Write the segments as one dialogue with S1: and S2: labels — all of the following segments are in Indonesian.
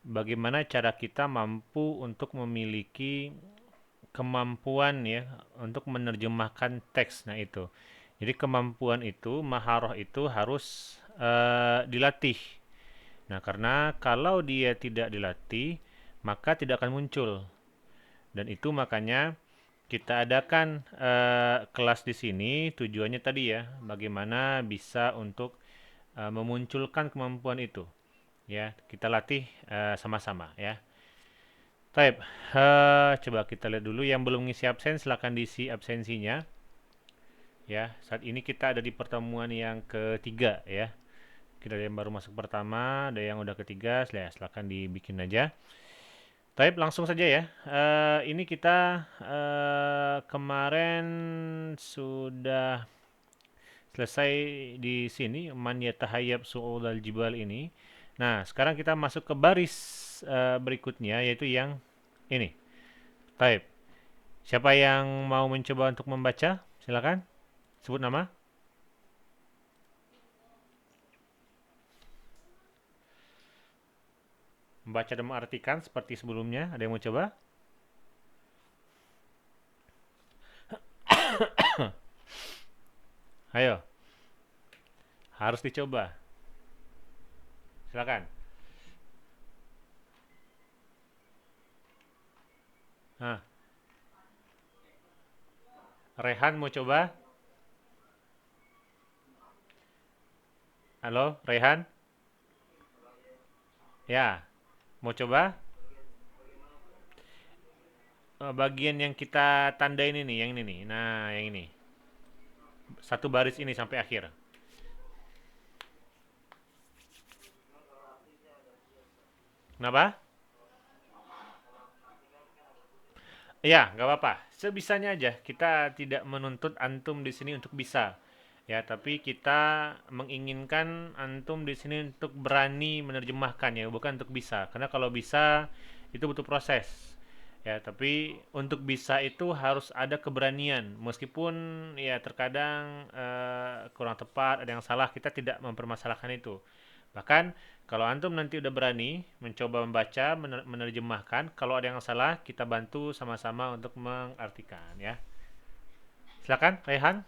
S1: bagaimana cara kita mampu untuk memiliki kemampuan ya untuk menerjemahkan teks. Nah, itu. Jadi kemampuan itu, maharoh itu harus dilatih. Nah, karena kalau dia tidak dilatih, maka tidak akan muncul. Dan itu makanya kita adakan kelas di sini tujuannya tadi ya, bagaimana bisa untuk memunculkan kemampuan itu. Ya, kita latih sama-sama ya. Taib, coba kita lihat dulu yang belum ngisi absen silahkan diisi absensinya. Ya, saat ini kita ada di pertemuan yang ketiga ya. Kita ada yang baru masuk pertama, ada yang udah ketiga, silahkan dibikin aja. Taib, langsung saja ya. Ini kita kemarin sudah selesai di sini man yatahayyab su'udal jibal ini. Nah, sekarang kita masuk ke baris berikutnya yaitu yang ini. Taib. Siapa yang mau mencoba untuk membaca? Silakan. Sebut nama. Membaca dan mengartikan seperti sebelumnya. Ada yang mau coba? Ayo, harus dicoba. Silakan. Nah, Rehan mau coba? Halo, Rehan? Ya, mau coba? Bagian yang kita tandain ini, yang ini nih. Nah, yang ini. Satu baris ini sampai akhir. Kenapa? Ya, nggak apa-apa. Sebisanya aja. Kita tidak menuntut antum di sini untuk bisa. Ya, tapi kita menginginkan antum di sini untuk berani menerjemahkan ya, bukan untuk bisa. Karena kalau bisa itu butuh proses. Ya, tapi untuk bisa itu harus ada keberanian. Meskipun ya terkadang kurang tepat, ada yang salah, kita tidak mempermasalahkan itu. Bahkan kalau antum nanti udah berani mencoba membaca, menerjemahkan, kalau ada yang salah, kita bantu sama-sama untuk mengartikan ya. Silakan, Rehan.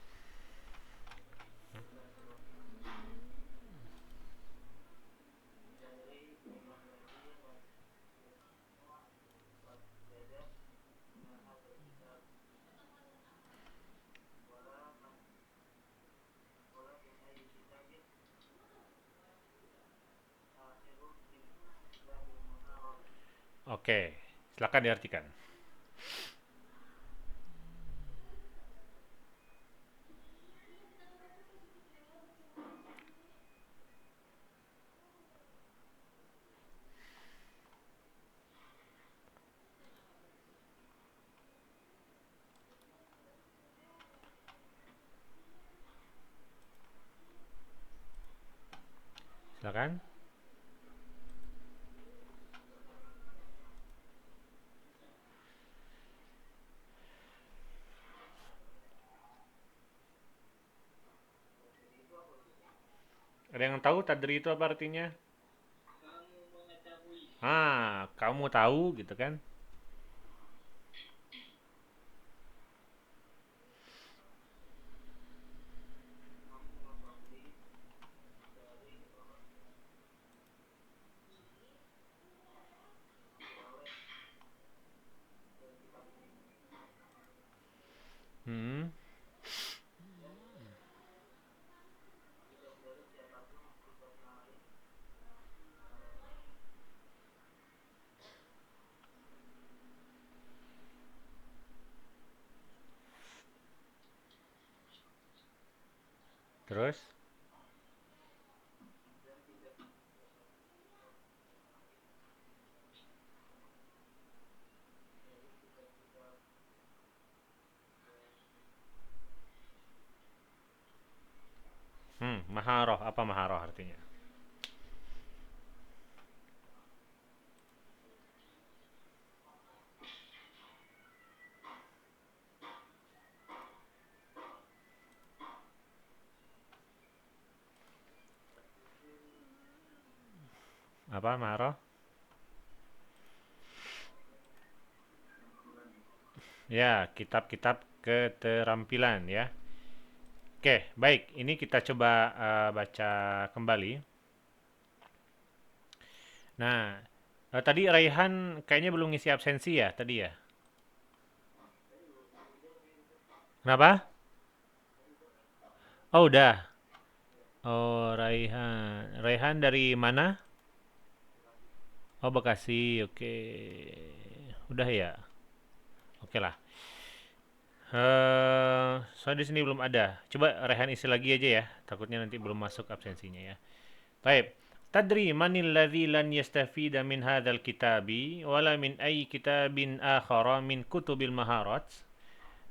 S1: Oke, silakan diartikan. Silakan. Ada yang tahu tadri itu apa artinya? Kamu tahu gitu kan? Hmm, terus? Maharoh. Apa maharoh artinya? Apa maharoh? Ya, kitab-kitab keterampilan ya. Oke, baik. Ini kita coba baca kembali. Nah, tadi Raihan kayaknya belum ngisi absensi ya tadi ya. Kenapa? Oh, udah. Oh, Raihan. Raihan dari mana? Oh, Bekasi. Oke. Udah ya. Oke lah. Soalnya di sini belum ada. Coba Rehan isi lagi aja ya. Takutnya nanti belum masuk absensinya ya. Baik. Tadri manil ladzi lan yastafida min hadzal kitabi wala min ayyi kitabin akhara min kutubil maharat.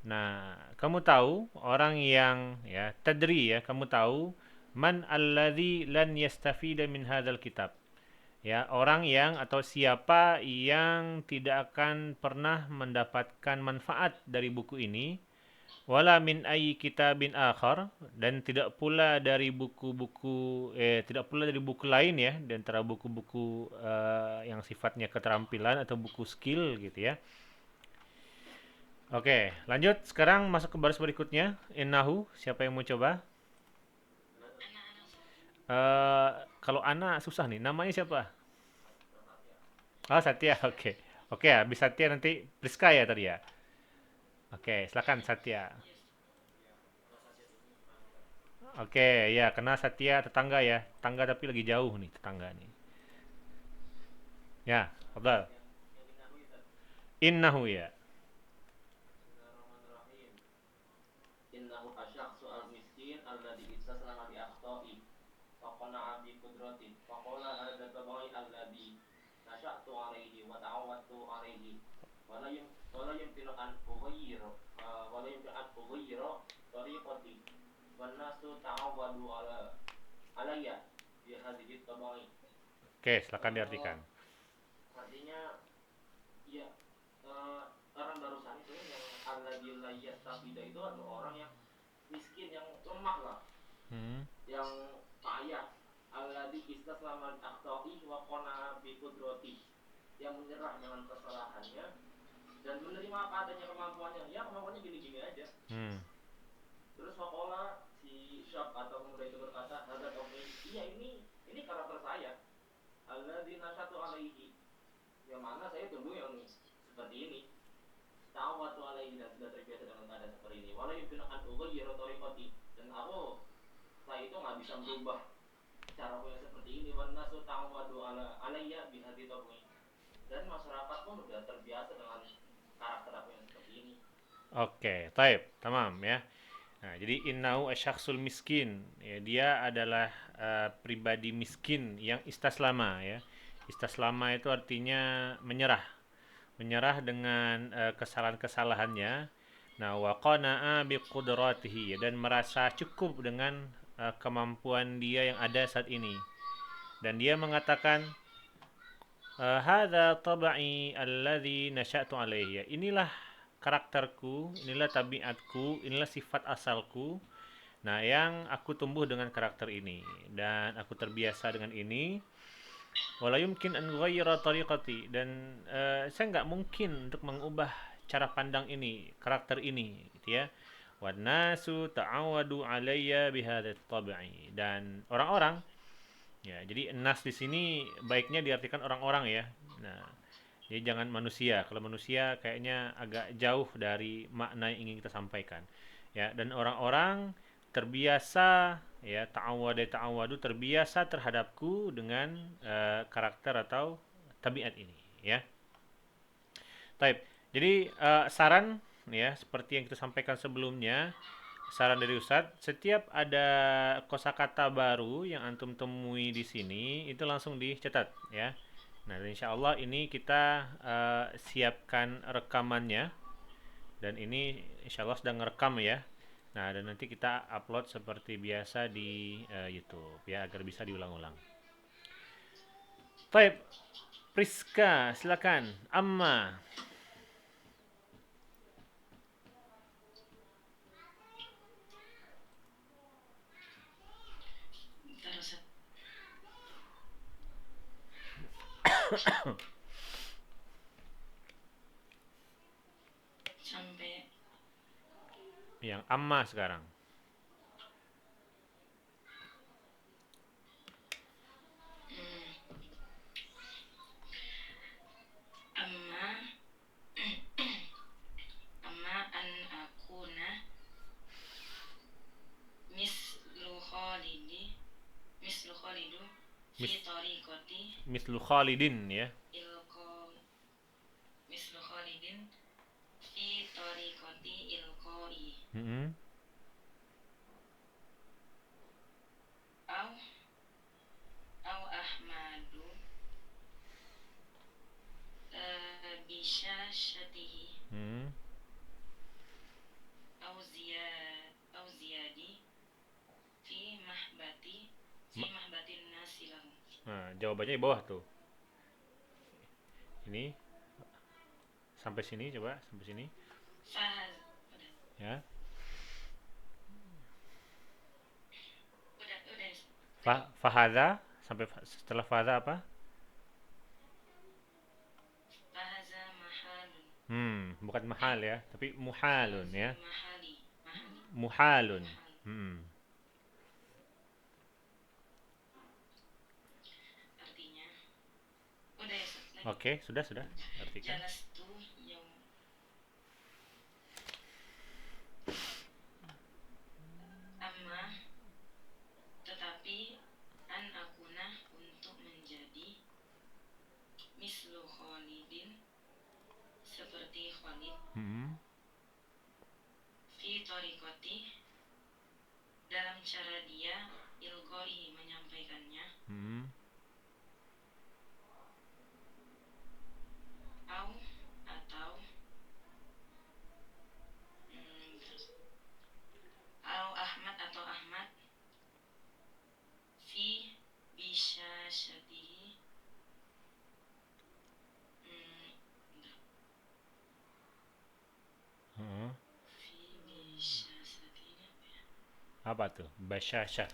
S1: Nah, kamu tahu orang yang ya tadri ya, kamu tahu man alladzi lan yastafida min hadzal kitab. Ya, orang yang atau siapa yang tidak akan pernah mendapatkan manfaat dari buku ini wala min ayyi kitabin akhar dan tidak pula dari buku-buku tidak pula dari buku lain ya di antara buku-buku yang sifatnya keterampilan atau buku skill gitu ya. Oke, lanjut sekarang masuk ke baris berikutnya. Innahu, siapa yang mau coba? Eh kalau Ana susah nih, namanya siapa? Oh, Satya. Oke. Oke, habis Satya nanti Priska ya tadi ya. Oke, silakan Satya. Oke, ya kena Satya tetangga ya. Tetangga tapi lagi jauh nih tetangga nih. Ya, fadal. Innahu ya.
S2: Innahu asyaksu al-miskin alladhi istaslama li akhta'i wa qana'a bi qudratin wa qala hadza tabai alladhi nasha'tu alaihi wa ta'awwadtu alaihi wa la yumkinu an ughayyira wa la yumkinu an ughayyira tariqati wan nasu ta'awwadu alayya bi hadhihi tabai.
S1: Oke, silakan
S2: uh,
S1: diartikan.
S2: Artinya ya, orang barusan itu yang alladhi la yastafida itu adalah orang yang miskin, yang lemah lah,
S1: Hmm.
S2: yang payah. Alladzi istaslama akhta'i wa qana'a bi qudrati, yang menyerah dengan kesalahannya dan menerima apa adanya kemampuannya. Ya kemampuannya gini-gini aja.
S1: Hmm.
S2: Terus waqala, si syab atau pemuda itu berkata, hadza qaumi, iya ini karakter saya. Alladzi nasyatu alaihi, yang mana saya tumbuh yang seperti ini. Ta'awwatu alaihi, dan sudah terbiasa dengan keadaan seperti ini. Wala yumkinu an ughayyira tariqati, dan saya itu nggak bisa merubah cara yang seperti ini. Wan nasu ta'awwadu alayya bihadzi tabwi, dan masyarakat pun sudah terbiasa dengan karakter aku yang seperti ini.
S1: Oke, taib, tamam ya. Nah, jadi innahu asyaksul miskin. Ya, dia adalah pribadi miskin yang istaslama ya. Istaslama itu artinya menyerah. Menyerah dengan kesalahan-kesalahannya. Nah, wa qana'a bi qudratihi ya, dan merasa cukup dengan kemampuan dia yang ada saat ini. Dan dia mengatakan hadza tabai alladzi nasya'tu alaihi. Ya, inilah karakterku, inilah tabiatku, inilah sifat asalku. Nah, yang aku tumbuh dengan karakter ini dan aku terbiasa dengan ini. Wala yumkin an ghayyira tariqati, dan saya nggak mungkin untuk mengubah cara pandang ini, karakter ini, gitu ya. Wan nasu ta'awadu alayya bihadza tabai, dan orang-orang. Ya, jadi nas di sini baiknya diartikan orang-orang ya. Nah, jadi jangan manusia. Kalau manusia kayaknya agak jauh dari makna yang ingin kita sampaikan. Ya, dan orang-orang terbiasa ya ta'awwadu terbiasa terhadapku dengan karakter atau tabiat ini ya. Taib. Jadi saran ya seperti yang kita sampaikan sebelumnya, saran dari Ustadz, setiap ada kosakata baru yang antum temui di sini itu langsung dicatat ya. Nah, insya Allah ini kita siapkan rekamannya, dan ini insya Allah sedang ngerekam ya. Nah, dan nanti kita upload seperti biasa di YouTube ya agar bisa diulang-ulang. Baik, Priska, silakan. Amma. Yang amma sekarang.
S3: Hmm, amma amma an akuna mislu khalidi mislu khalidu fi
S1: Mis
S3: tariqati
S1: mislu Khalidin ya.
S3: ilqa mislu khalidin fi tariqati ilqai
S1: Mm-mm.
S3: au au ahmadu bisyashatihi
S1: Mm.
S3: au ziyadi fi
S1: Ma-
S3: mahbatin nasi lahu.
S1: Nah, jawabannya di bawah tuh. Ini sampai sini coba, sampai sini
S3: Fahaz udah
S1: ya.
S3: udah tadi
S1: Fahadha sampai setelah fahadha apa?
S3: fahaza mahalun
S1: Bukan
S3: eh
S1: mahal ya, tapi muhalun
S3: fahaza
S1: ya.
S3: mahali
S1: Muhalun.
S3: mahal
S1: Hmm.
S3: artinya udah ya lagi
S1: Oke, sudah artikan.
S3: jalas tuh yang amma tetapi an akuna untuk menjadi mislu Khalidin seperti Khalid
S1: Hmm.
S3: fi tariqati dalam cara dia ilqai menyampaikannya
S1: Hmm.
S3: au atau terus au Ahmad atau Ahmad fi bisyashatihi bentar.
S1: Hmm.
S3: Fi bisyashatihi apa ya?
S1: Apa tuh? Basyasha.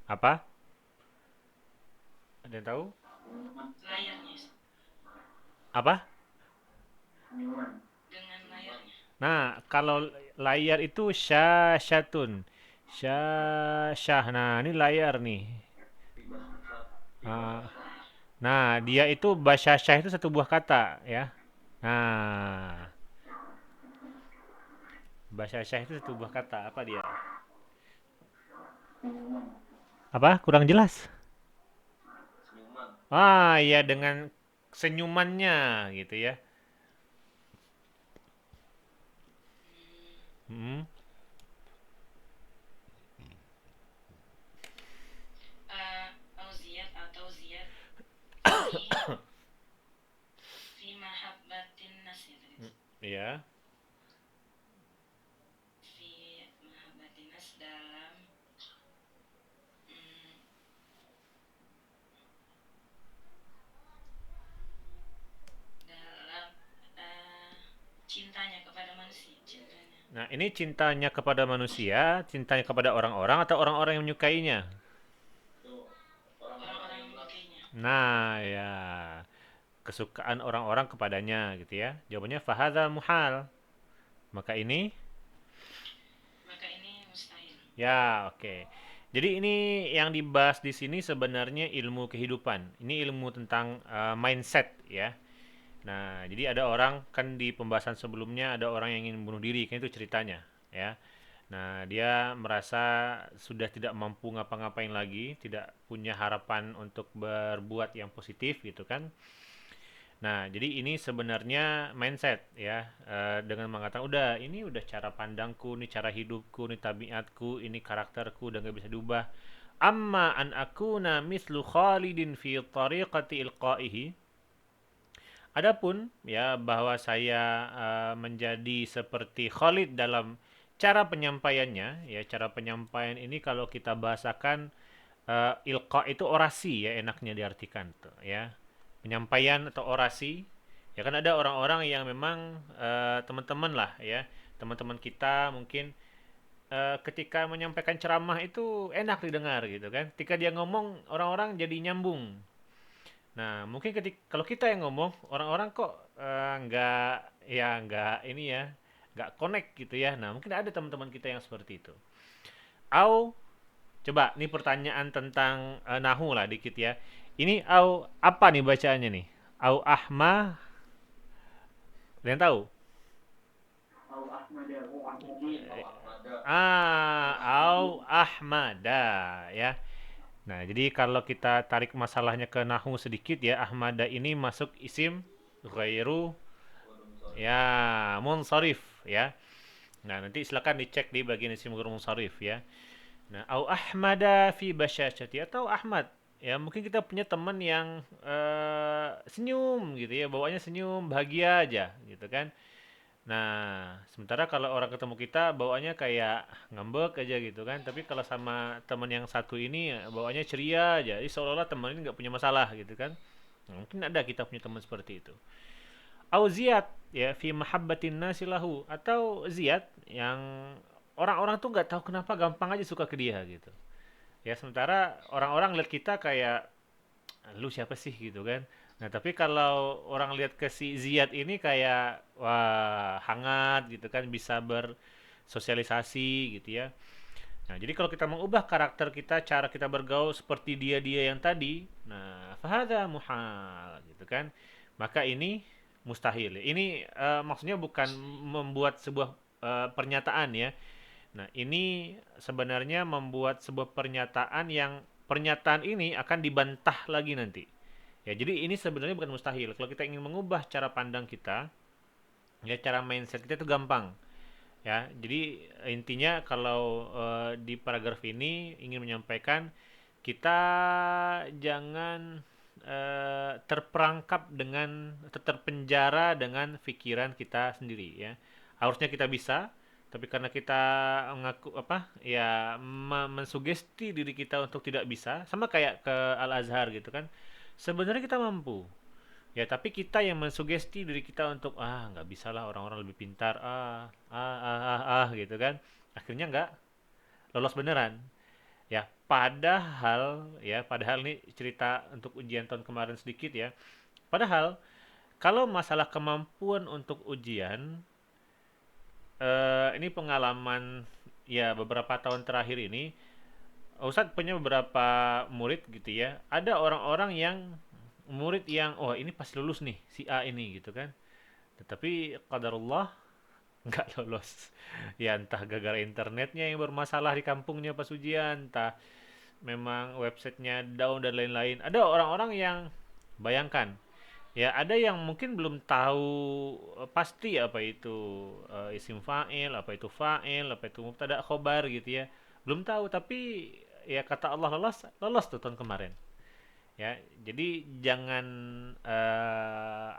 S1: Apa? Ada yang tahu?
S3: Layarnya
S1: Apa?
S3: dengan layarnya
S1: Nah, kalau layar itu syashatun. Syashah. Nah, ini layar nih. Ah,
S3: layar
S1: nah, dia itu basyashah itu satu buah kata ya. Nah, basyashah itu satu buah kata. Apa dia? Apa? Kurang jelas.
S2: Senyuman.
S1: Ah, ya dengan senyumannya gitu ya. Hmm.
S3: au ziyad atau ziyad fi fi mahabbatin nas ya tadi
S1: Ya.
S3: fi mahabbatin nas dalam mm, dalam cintanya kepada manusia cintanya
S1: Nah, ini cintanya kepada manusia, cintanya kepada orang-orang atau orang-orang yang menyukainya?
S2: Tuh, orang-orang
S3: orang-orang
S2: yang
S3: yang
S2: menyukai.
S3: menyukainya
S1: Nah, ya, kesukaan orang-orang kepadanya gitu ya. Jawabannya fahadha muhal. Maka ini
S3: maka ini mustahil
S1: ya, oke. Jadi ini yang dibahas di sini sebenarnya ilmu kehidupan. Ini ilmu tentang mindset ya. Nah, jadi ada orang kan di pembahasan sebelumnya ada orang yang ingin bunuh diri, kan itu ceritanya ya. Nah, dia merasa sudah tidak mampu ngapa-ngapain lagi, tidak punya harapan untuk berbuat yang positif gitu kan. Nah, jadi ini sebenarnya mindset ya, dengan mengatakan udah ini udah cara pandangku, ini cara hidupku, ini tabiatku, ini karakterku udah nggak bisa diubah. Amma an akuna mislu Khalidin fi tariqati ilqaihi. Adapun ya bahwa saya menjadi seperti Khalid dalam cara penyampaiannya, ya cara penyampaian ini kalau kita bahasakan ilqa itu orasi ya enaknya diartikan tuh ya. Penyampaian atau orasi. Ya kan ada orang-orang yang memang teman-teman lah ya, teman-teman kita mungkin ketika menyampaikan ceramah itu enak didengar gitu kan. Ketika dia ngomong orang-orang jadi nyambung. Nah, mungkin kalau kita yang ngomong, orang-orang kok nggak ya nggak ini ya, nggak connect gitu ya. Nah, mungkin ada teman-teman kita yang seperti itu. Au, coba nih pertanyaan tentang nahu lah dikit ya. Ini au apa nih bacaannya nih? Au ahma, ada yang tahu?
S2: Au Ahmada, Ahmadin, Au Ahmada.
S1: Au ahmada ya. Nah, jadi kalau kita tarik masalahnya ke nahu sedikit ya, ahmada ini masuk isim ghairu ya munsharif ya. Nah, nanti silakan dicek di bagian isim ghairu munsharif ya. Nah, au ahmada fi basyashati atau Ahmad. Ya, mungkin kita punya teman yang senyum gitu ya, bawaannya senyum, bahagia aja gitu kan. Nah, sementara kalau orang ketemu kita bawaannya kayak ngambek aja gitu kan. Tapi kalau sama teman yang satu ini bawaannya ceria aja. Jadi seolah-olah teman ini nggak punya masalah gitu kan. Nah, mungkin ada kita punya teman seperti itu. Au ziyad ya fi mahabbatin nasi lahu atau ziyad yang orang-orang tuh nggak tahu kenapa gampang aja suka ke dia gitu. Ya sementara orang-orang lihat kita kayak lu siapa sih gitu kan. Nah, tapi kalau orang lihat ke si Ziyad ini kayak wah hangat gitu kan bisa bersosialisasi gitu ya. Nah, jadi kalau kita mengubah karakter kita, cara kita bergaul seperti dia-dia yang tadi, nah fahada muhal gitu kan. Maka ini mustahil. Ini maksudnya bukan membuat sebuah pernyataan ya. Nah, ini sebenarnya membuat sebuah pernyataan yang pernyataan ini akan dibantah lagi nanti. Ya, jadi ini sebenarnya bukan mustahil. Kalau kita ingin mengubah cara pandang kita, ya cara mindset kita itu gampang. Ya, jadi intinya kalau di paragraf ini ingin menyampaikan kita jangan terperangkap dengan terpenjara dengan pikiran kita sendiri ya. Harusnya kita bisa, tapi karena kita ngaku apa ya mensugesti diri kita untuk tidak bisa, sama kayak ke Al Azhar gitu kan. Sebenarnya kita mampu, ya, tapi kita yang mensugesti diri kita untuk nggak bisa lah orang-orang lebih pintar gitu kan. Akhirnya nggak lolos beneran. Ya, padahal nih cerita untuk ujian tahun kemarin sedikit ya. Padahal kalau masalah kemampuan untuk ujian ini pengalaman ya beberapa tahun terakhir ini Ustadz punya beberapa murid gitu ya. Ada orang-orang yang murid yang oh ini pasti lulus nih si A ini gitu kan. Tetapi qadarullah nggak lolos. Ya entah gara-gara internetnya yang bermasalah di kampungnya pas ujian, entah memang websitenya down dan lain-lain. Ada orang-orang yang bayangkan ya ada yang mungkin belum tahu pasti apa itu isim fa'il, apa itu fa'il, apa itu mubtada khobar gitu ya. Belum tahu tapi ya kata Allah lolos, lolos tuh tahun kemarin. Ya, jadi jangan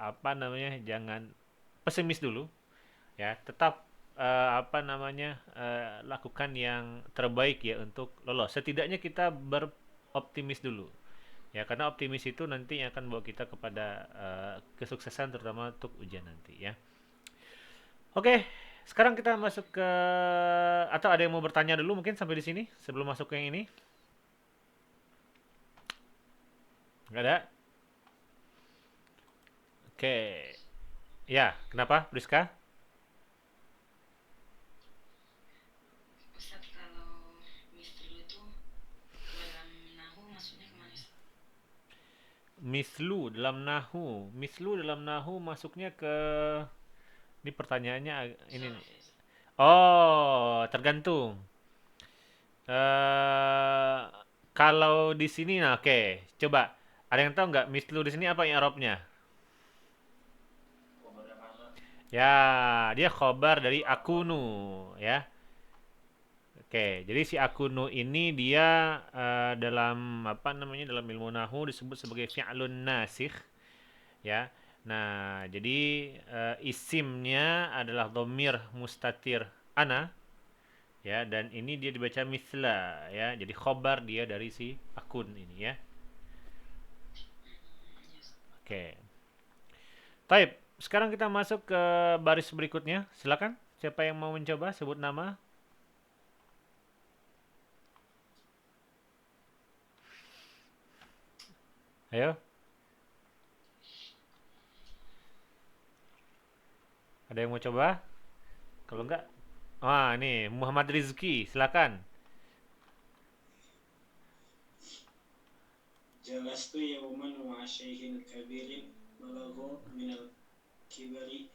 S1: apa namanya? Jangan pesimis dulu ya, tetap apa namanya? Lakukan yang terbaik ya untuk lolos. Setidaknya kita beroptimis dulu. Ya, karena optimis itu nanti yang akan bawa kita kepada kesuksesan terutama untuk ujian nanti ya. Oke, sekarang kita masuk ke atau ada yang mau bertanya dulu mungkin sampai di sini sebelum masuk ke yang ini? Nggak ada? Oke. Ya, kenapa, Priska?
S3: Ustadz, kalau mislu itu dalam nahu maksudnya kemana Ustadz?
S1: Mislu dalam nahu masuknya ke ini pertanyaannya ini nih.
S3: Sorry ya Ustadz.
S1: Oh, tergantung. eh Kalau di sini nah oke, coba ada yang tahu nggak mislu di sini apa yang Arabnya?
S2: Kobarnya mana?
S1: Ya, dia khobar dari akunu ya. Oke, jadi si akunu ini dia dalam apa namanya dalam ilmu nahu disebut sebagai fi'lun nasikh ya. Nah, jadi isimnya adalah dhamir mustatir ana ya dan ini dia dibaca misla ya. Jadi khobar dia dari si akun ini ya.
S3: Yes.
S1: Oke. Taib, sekarang kita masuk ke baris berikutnya. Silakan. Siapa yang mau mencoba sebut nama? Ayo. Ada yang mau coba? Kalau enggak, ini Muhammad Rizki, silakan.
S4: Jalastu yauman wa syaihin kabirin balagho minal kibari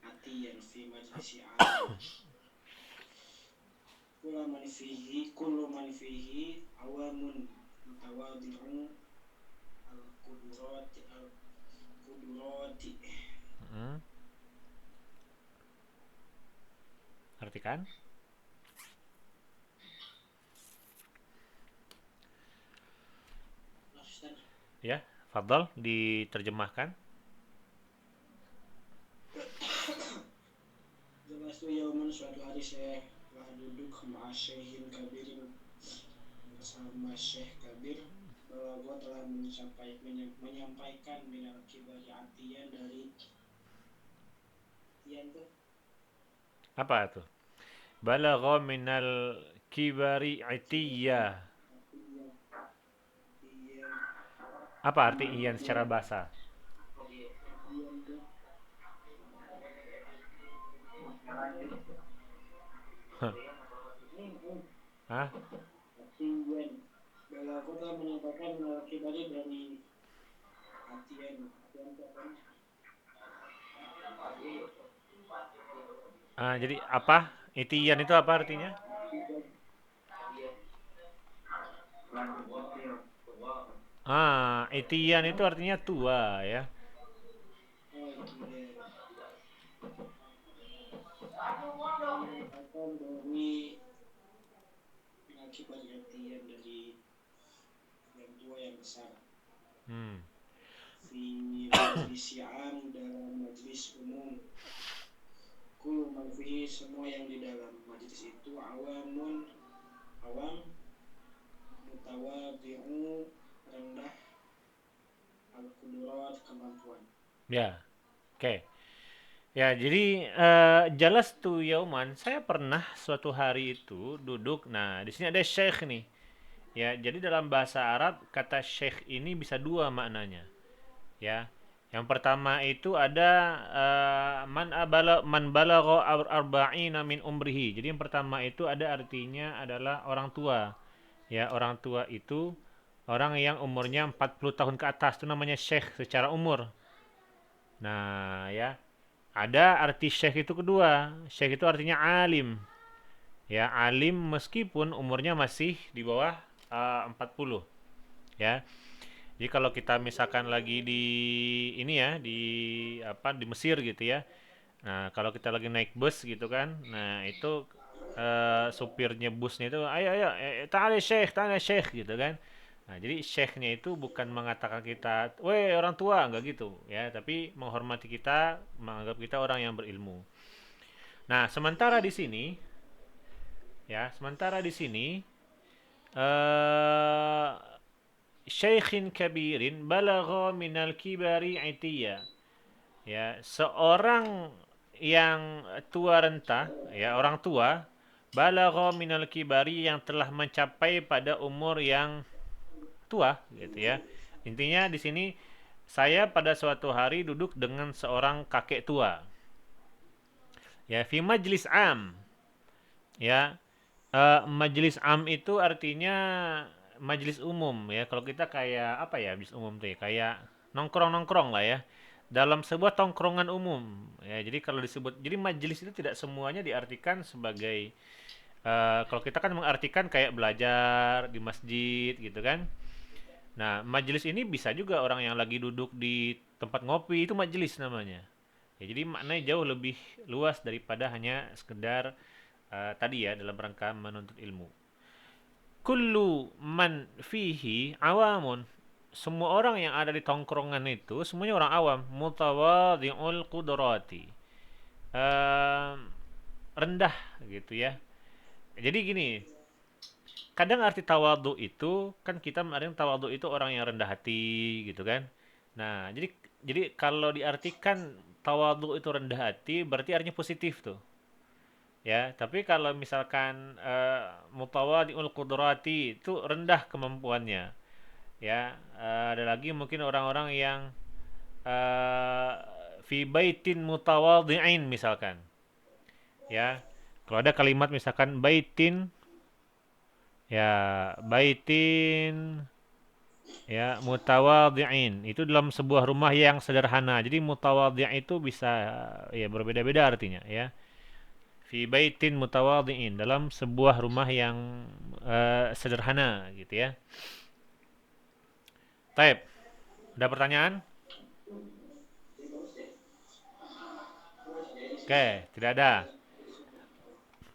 S4: atiyan fi majlisi alim kullu man fihi awamun mutawadhi'un al-qudurati
S1: Hmm, artikan. Ya, Fadl diterjemahkan.
S4: Jalastu yauman, suatu hari saya telah duduk ma'a syaihin kabirin bersama Syekh Kabir. Balagho telah menyampaikan minal kibari atiyan dari atiyan tuh
S1: Apa itu? Balagha minal kibari itiyya.
S4: atiyan atiyan
S1: Apa arti iyan secara bahasa?
S4: atiyan tuh
S1: Hah?
S4: atiyan. Balagho telah menyampaikan minal kibari dari atiyan. Atiyan tuh
S1: Jadi apa? Itiyan itu apa artinya? Itiyan itu artinya tua ya.
S4: menyampaikan dari minal kibari atiyan dari yang tua yang besar.
S1: Hmm.
S4: Fi majlisi am, dalam majlis umum. Kullu man fihi, semua yang di dalam majlis itu awam mutawadhi'u, rendah, al-qudurat, kemampuan.
S1: Ya. Oke. Ya, jadi jelas tuh Yauman, saya pernah suatu hari itu duduk. Nah, di sini ada syekh nih. Ya, jadi dalam bahasa Arab kata syekh ini bisa dua maknanya. Ya. Yang pertama itu ada man balagha arba'ina min umrihi. Jadi yang pertama itu ada artinya adalah orang tua. Ya, orang tua itu orang yang umurnya 40 tahun ke atas itu namanya syekh secara umur. Nah, ya. Ada arti syekh itu kedua. Syekh itu artinya alim. Ya, alim meskipun umurnya masih di bawah 40. Ya. Jadi kalau kita misalkan lagi di ini ya, di apa di Mesir gitu ya. Nah, kalau kita lagi naik bus gitu kan. Nah, itu supirnya busnya itu ayo ayo ta'ala syekh gitu kan. Nah, jadi syekhnya itu bukan mengatakan kita, "Weh, orang tua," enggak gitu ya, tapi menghormati kita, menganggap kita orang yang berilmu. Nah, sementara di sini eh syaikhin kabirin balagha minal kibari itiya. Ya, seorang yang tua renta, ya orang tua, balagha minal kibari yang telah mencapai pada umur yang tua gitu ya. Intinya di sini saya pada suatu hari duduk dengan seorang kakek tua. Ya, fi majlis am. Ya, majlis am itu artinya majlis umum ya. Kalau kita kayak apa ya, majlis umum tuh ya, kayak nongkrong-nongkrong lah ya. Dalam sebuah tongkrongan umum ya. Jadi kalau disebut jadi majelis itu tidak semuanya diartikan sebagai kalau kita kan mengartikan kayak belajar di masjid gitu kan. Nah, majelis ini bisa juga orang yang lagi duduk di tempat ngopi itu majelis namanya. Ya, jadi maknanya jauh lebih luas daripada hanya sekedar tadi ya dalam rangka menuntut ilmu. Kullu man fihi awamun. Semua orang yang ada di tongkrongan itu semuanya orang awam, mutawadhi'ul qudrati. Eh, rendah gitu ya. Jadi gini, kadang arti tawadhu itu kan kita ada tawadhu itu orang yang rendah hati gitu kan. Nah, jadi kalau diartikan tawadhu itu rendah hati berarti artinya positif tuh. Ya, tapi kalau misalkan mutawadhi'ul qudrati itu rendah kemampuannya. Ya, ada lagi mungkin orang-orang yang eh, fi baitin mutawadhi'in misalkan. Ya. Kalau ada kalimat misalkan baitin, ya baitin ya mutawadhi'in, itu dalam sebuah rumah yang sederhana. Jadi mutawadhi' itu bisa ya berbeda-beda artinya ya. Fi baitin mutawadhi'in, dalam sebuah rumah yang sederhana gitu ya. Taib. Ada pertanyaan? Oke, tidak ada.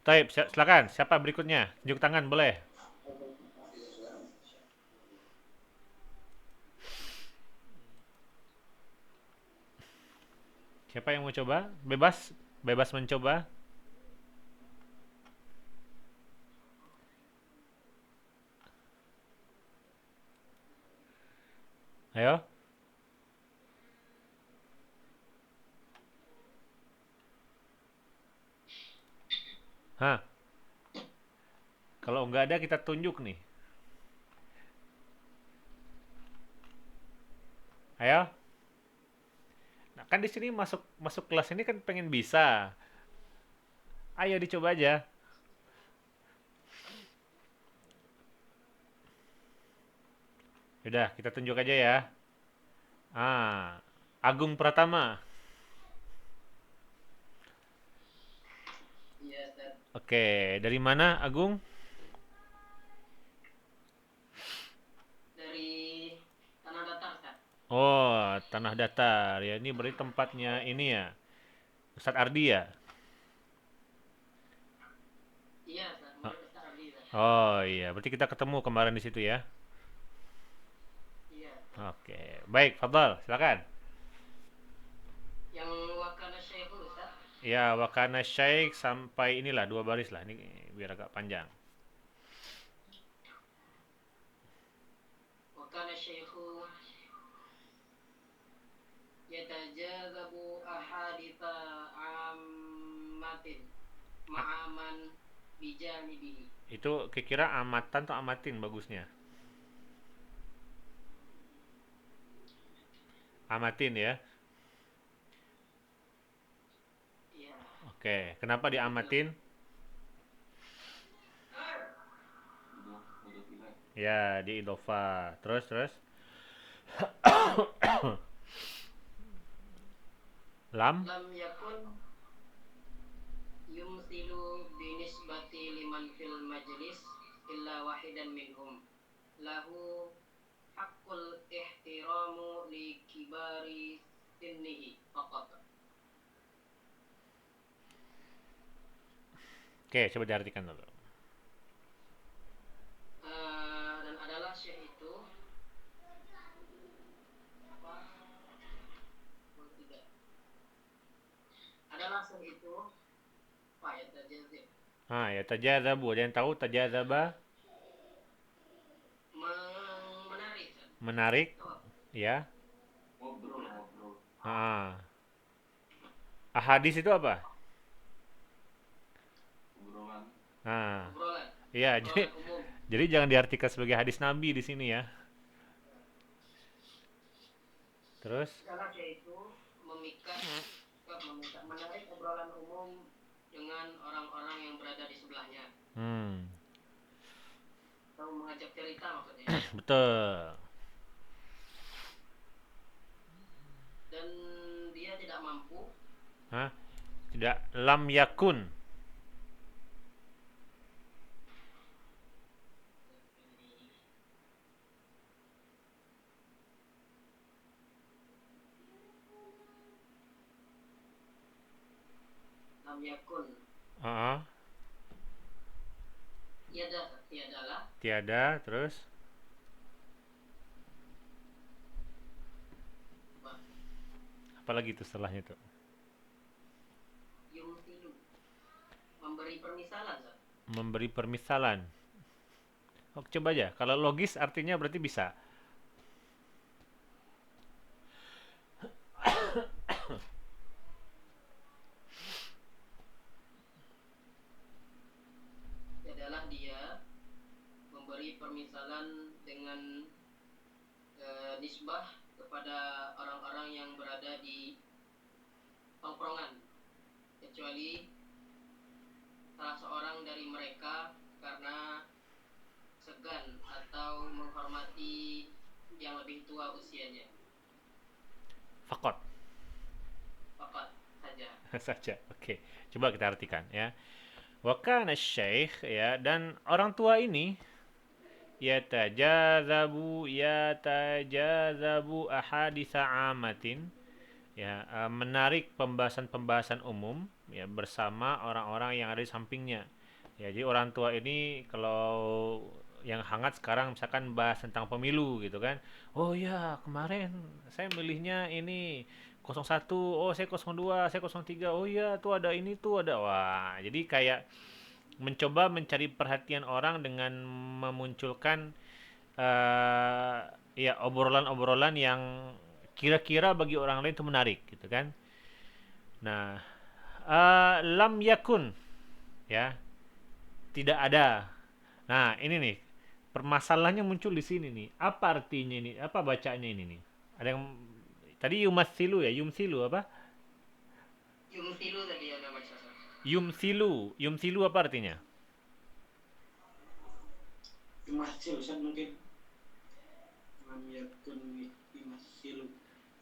S1: Taib, silakan. Siapa berikutnya? Tunjuk tangan boleh. Siapa yang mau coba? Bebas, bebas mencoba. Ayo. Hah? Kalau nggak ada kita tunjuk nih. Ayo. Nah, kan di sini masuk masuk kelas ini kan pengen bisa. Ayo dicoba aja. Udah, kita tunjuk aja ya. Ah, Agung Pratama.
S2: Iya, Ustaz.
S1: Oke, dari mana Agung?
S2: Dari Tanah Datar, Ustaz.
S1: Oh, Tanah Datar. Ya, ini berarti tempatnya ini ya. Ustadz Ardi ya?
S2: Iya, Ustaz.
S1: Oh,
S2: Menurut Ustaz Ardi, Ustaz.
S1: oh iya, berarti kita ketemu kemarin di situ ya.
S2: Iya.
S1: Oke, baik, Fadal, silakan.
S2: Yang wakana Syekhul, Ustaz.
S1: Ya, wakana Syekh sampai inilah 2 baris lah. Ini biar agak panjang.
S2: Wakana Syekhu yatajazabu ahaditha ammatin ma'aman bijanibihi.
S1: Itu kira-kira amatan atau amatin bagusnya? Amatin ya.
S2: Iya.
S1: Oke, kenapa diamatin? Ya, di idofa. Terus, terus. Lam?
S2: Lam yakun yumsilu binisbati liman fil majlis illa wahidan minhum lahu haqqul ihtiramu li kibari sinnihi faqat.
S1: Oke, coba diartikan dulu.
S2: Dan adalah syekh itu apa? Tidak. Adalah syekh itu apa ya tajazib
S1: Ya tajazabu. Ada yang tahu tajazaba?
S2: menarik kan?
S1: Menarik,
S2: Oh,
S1: ya.
S2: ngobrol
S1: Ah. Ahadis itu apa? Nah,
S2: obrolan
S1: iya. Jadi,
S2: obrolan umum.
S1: jadi jangan diartikan sebagai hadis Nabi di sini ya. Terus,
S2: Salah yaitu menarik obrolan umum dengan orang-orang yang berada di sebelahnya atau mengajak cerita maksudnya.
S1: betul.
S2: Dan dia tidak mampu
S1: Hah? Tidak, lam yakun.
S2: lam yakun
S1: Ah,
S2: tiadalah
S1: tiada, terus
S2: apa?
S1: apalagi itu setelahnya tuh?
S2: Yumsilu memberi permisalan, Zat.
S1: Memberi permisalan. Oh, coba aja. Kalau logis artinya berarti bisa.
S2: Adalah dia memberi permisalan dengan nisbah kepada orang-orang yang berada di
S5: tongkrongan, kecuali salah seorang dari mereka karena segan atau menghormati yang lebih tua usianya.
S1: Fakot
S5: Fakat saja.
S1: saja. Oke, coba kita artikan ya. Wa kana syekh ya, dan orang tua ini yatajazabu ahaditsa amatin ya, menarik pembahasan-pembahasan umum ya bersama orang-orang yang ada di sampingnya. Ya, jadi orang tua ini kalau yang hangat sekarang misalkan bahas tentang pemilu gitu kan. Oh ya, kemarin saya milihnya ini 01, oh saya 02, saya 03. Oh iya, tuh ada ini tuh ada. Wah, jadi kayak mencoba mencari perhatian orang dengan memunculkan eh ya obrolan-obrolan yang kira-kira bagi orang lain itu menarik gitu kan. Nah, lam yakun ya, tidak ada. Nah, ini nih permasalahannya muncul di sini nih. Apa artinya ini? Apa bacanya ini nih? Ada yang tadi yumasilu ya, yumsilu apa?
S5: Yumtilu tadi ada baca.
S1: Yumsilu. Yumsilu apa artinya?
S4: Yumathil, Ustaz, mungkin lam yakun yumathilu.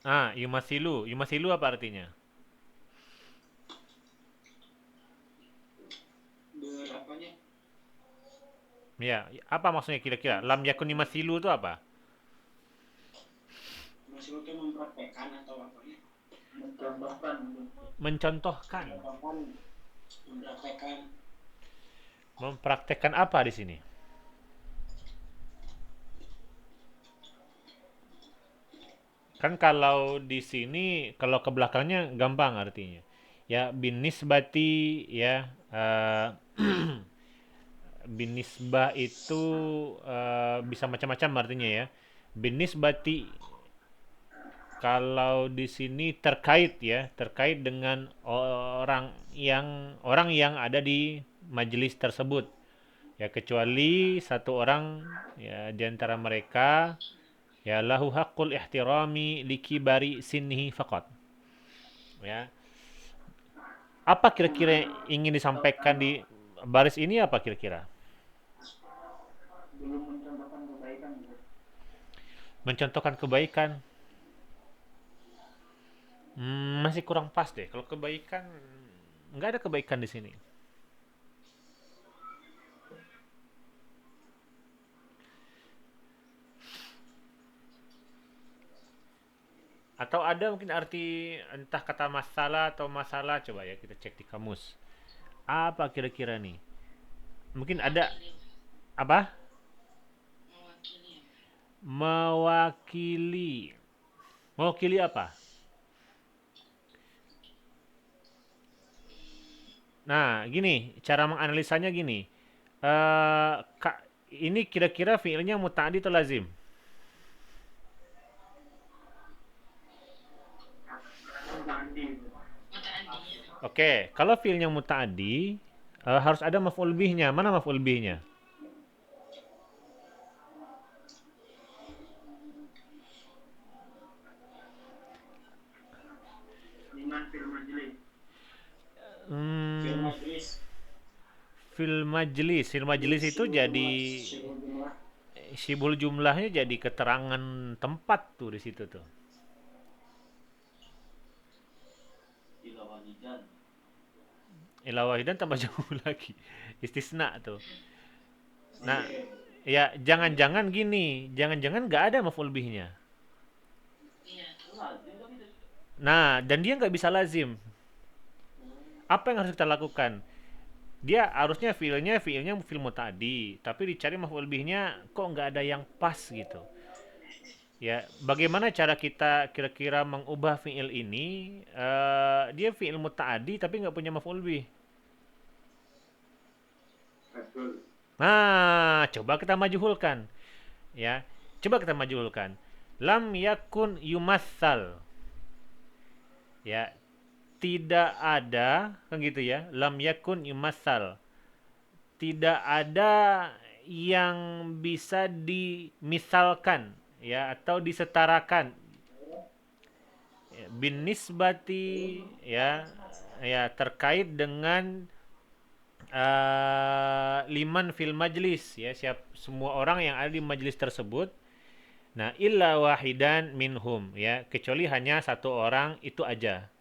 S1: Ah, yumasilu. Yumasilu apa artinya?
S4: Berapanya?
S1: Ya, apa maksudnya kira-kira? Lam yakun yumasilu itu apa?
S4: Masih itu mempraktekkan atau apanya? Mencontohkan.
S1: Mencontohkan.
S4: Mempraktekkan.
S1: Mempraktekkan apa di sini? Kan kalau di sini kalau ke belakangnya gampang artinya. Ya binisbati ya binisbah itu bisa macam-macam artinya ya. Binisbati kalau di sini terkait ya, terkait dengan orang yang ada di majelis tersebut. Ya kecuali satu orang ya di antara mereka ya lahu haqqul ihtirami likibari sinhi faqat. Ya. Apa kira-kira yang ingin disampaikan di baris ini apa kira-kira?
S4: Belum mencontohkan kebaikan.
S1: Mencontohkan kebaikan. Masih kurang pas deh. Kalau kebaikan nggak ada kebaikan di sini. Atau ada mungkin arti entah kata masalah atau masalah, coba ya kita cek di kamus. Apa kira-kira nih? Mungkin ada apa?
S3: Mewakili.
S1: Mewakili. Mewakili apa? Nah, gini, cara menganalisanya gini. Ini kira-kira fiilnya muta'addi atau lazim?
S3: Muta'addi.
S1: Oke, kalau fiilnya muta'addi harus ada maf'ul bihnya. Mana maf'ul bihnya?
S4: Liman fil majlis.
S1: Hmm,
S4: Majlis.
S1: fil majlis. Fil majlis itu jadi
S4: Syibul jumlah.
S1: sibul jumlahnya jadi keterangan tempat tuh di situ tuh.
S2: Ila wahidan.
S1: Ila wahidan tambah jauh lagi. Istisna tuh. Nah, ya jangan-jangan gini, jangan-jangan nggak ada maf'ul bihnya.
S3: Iya.
S2: Lazim kan itu.
S1: Nah, dan dia nggak bisa lazim. Apa yang harus kita lakukan? Dia harusnya fiilnya fiil muta'addi, tapi dicari maf'ul bihnya kok nggak ada yang pas gitu. Ya, bagaimana cara kita kira-kira mengubah fiil ini? Dia fiil muta'addi tapi nggak punya maf'ul bih. Nah, coba kita majuhulkan. Ya, coba kita majuhulkan. Lam yakun yumassal. Ya, tidak ada kan gitu ya. Lam yakun yumassal. Tidak ada yang bisa dimisalkan ya atau disetarakan bin nisbati ya terkait dengan liman fil majlis, ya semua orang yang ada di majlis tersebut. Nah, illa wahidan minhum, ya kecuali hanya satu orang itu aja.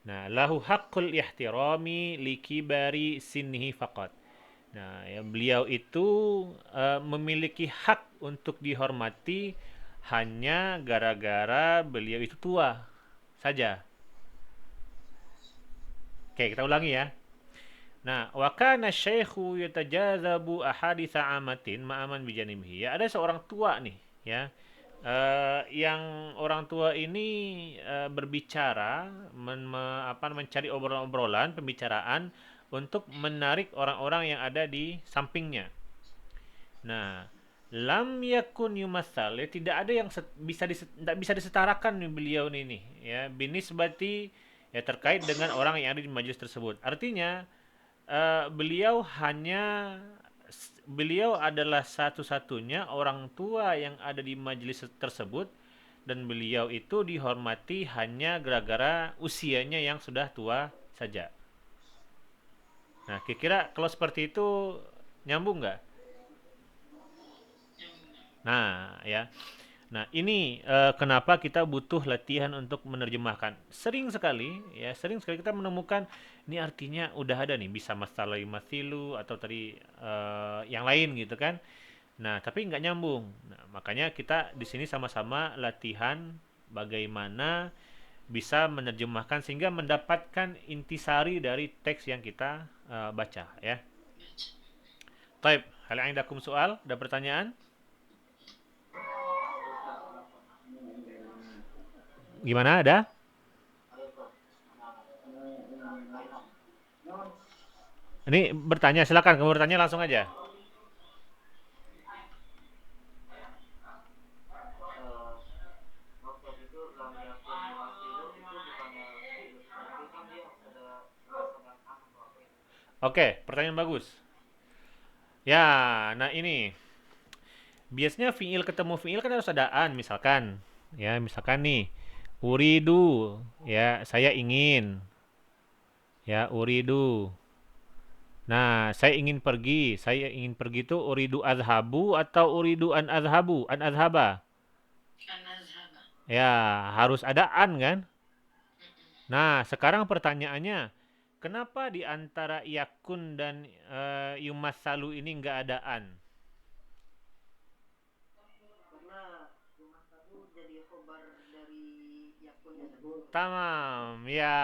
S1: Nah, lahu haqqul ihtirami likibari sinnihi faqat. Nah, ya, beliau itu memiliki hak untuk dihormati hanya gara-gara beliau itu tua saja. Oke, kita ulangi ya. Nah, wa kana syaikhu yatajazabu ahaditsa amatin ma'aman bijanibhi. Ya, ada seorang tua nih, ya. Yang orang tua ini berbicara, mencari obrolan-obrolan, pembicaraan untuk menarik orang-orang yang ada di sampingnya. Nah, lam yakun yumassal, ya, tidak ada yang tidak bisa disetarakan nih beliau ini, ya, binisbati, ya terkait dengan orang yang ada di majelis tersebut. Artinya beliau adalah satu-satunya orang tua yang ada di majelis tersebut, dan beliau itu dihormati hanya gara-gara usianya yang sudah tua saja. Nah, kira-kira kalau seperti itu nyambung nggak? Nah, ya. Nah, ini kenapa kita butuh latihan untuk menerjemahkan. Sering sekali kita menemukan ini artinya udah ada nih, bisa masalah masilu atau tadi yang lain gitu kan. Nah, tapi nggak nyambung. Nah, makanya kita di sini sama-sama latihan bagaimana bisa menerjemahkan sehingga mendapatkan intisari dari teks yang kita baca, ya. Taib, hal indakum soal, ada pertanyaan? Gimana, ada? Ini bertanya, silakan kamu bertanya langsung aja.
S2: Waktu itu lam yakun yumathilu itu bukannya fi'il, tapi kan dia ada merasakan atau apa itu.
S1: Oke, pertanyaan bagus. Ya, nah ini biasanya fiil ketemu fiil kan harus ada an, misalkan. Ya, misalkan nih, uridu, ya saya ingin. Ya, uridu. Nah, saya ingin pergi. Saya ingin pergi itu uridu azhabu atau uridu an azhabu, an azhaba.
S3: An-nazhaba.
S1: Ya, harus ada an kan? Nah, sekarang pertanyaannya, kenapa di antara yakun dan yumasalu ini nggak ada an?
S5: Karena rumah satu jadi khobar dari yakunnya tadi.
S1: Tamam, ya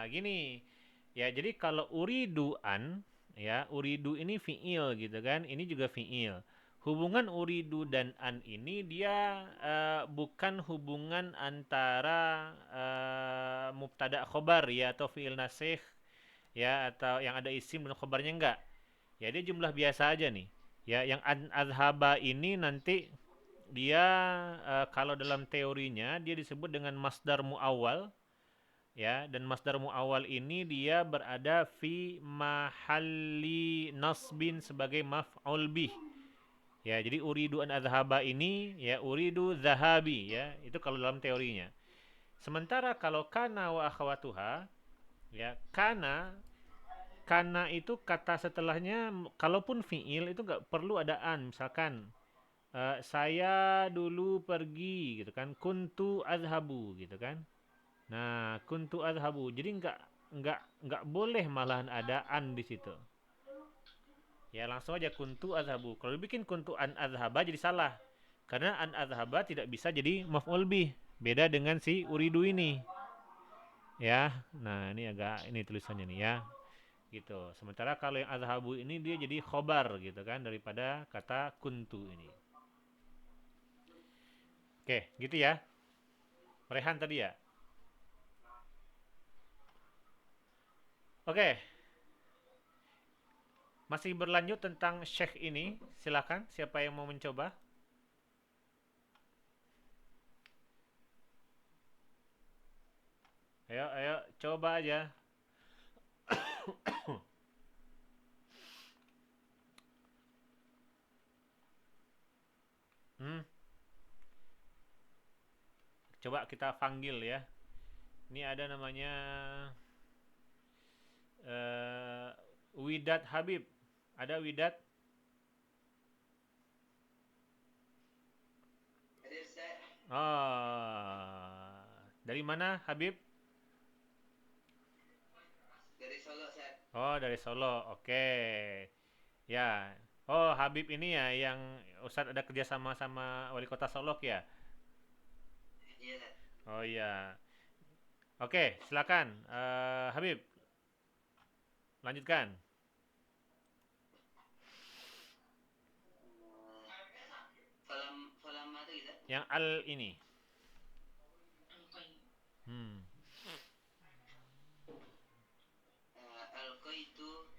S1: gini. Ya, jadi kalau uridu an, ya uridu ini fiil gitu kan, ini juga fiil. Hubungan uridu dan an ini dia bukan hubungan antara mubtada khobar ya atau fiil nasikh ya atau yang ada isim dan khobarnya enggak. Ya dia jumlah biasa aja nih. Ya yang azhaba ini nanti dia kalau dalam teorinya dia disebut dengan masdar muawwal, ya, dan masdar muawwal ini dia berada fi mahalli nasbin sebagai maf'ul bih. Ya, jadi uridu an azhaba ini ya uridu zahabi, ya, itu kalau dalam teorinya. Sementara kalau kana wa akhwatuha, ya, kana itu kata setelahnya kalaupun fiil itu nggak perlu ada an, misalkan saya dulu pergi gitu kan, kuntu azhabu gitu kan. Nah, kuntu azhabu. Jadi nggak boleh malahan ada an di situ. Ya, langsung aja kuntu azhabu. Kalau dibikin kuntu an azhaba jadi salah. Karena an azhaba tidak bisa jadi maf'ul bih. Beda dengan si uridu ini. Ya. Nah, ini agak ini tulisannya nih ya. Gitu. Sementara kalau yang azhabu ini dia jadi khobar gitu kan daripada kata kuntu ini. Oke, gitu ya. Rehan tadi ya. Oke. Masih berlanjut tentang syekh ini. Silakan siapa yang mau mencoba? Ayo, coba aja. Hmm, coba kita panggil ya. Ini ada namanya Widat Habib. Ada Widat?
S6: Hadir Ustaz.
S1: Oh, dari mana Habib?
S6: Dari Solo Ustaz.
S1: Oh, dari Solo. Oke. Ya. Oh, Habib ini ya yang Ustadz ada kerjasama sama Wali Kota Solok ya?
S6: Iya Ustaz.
S1: Oh iya. Oke, silakan Habib, lanjutkan.
S6: Falamma itu gitu.
S1: Yang al ini.
S3: Alqai.
S1: Hmm.
S6: Alqaitu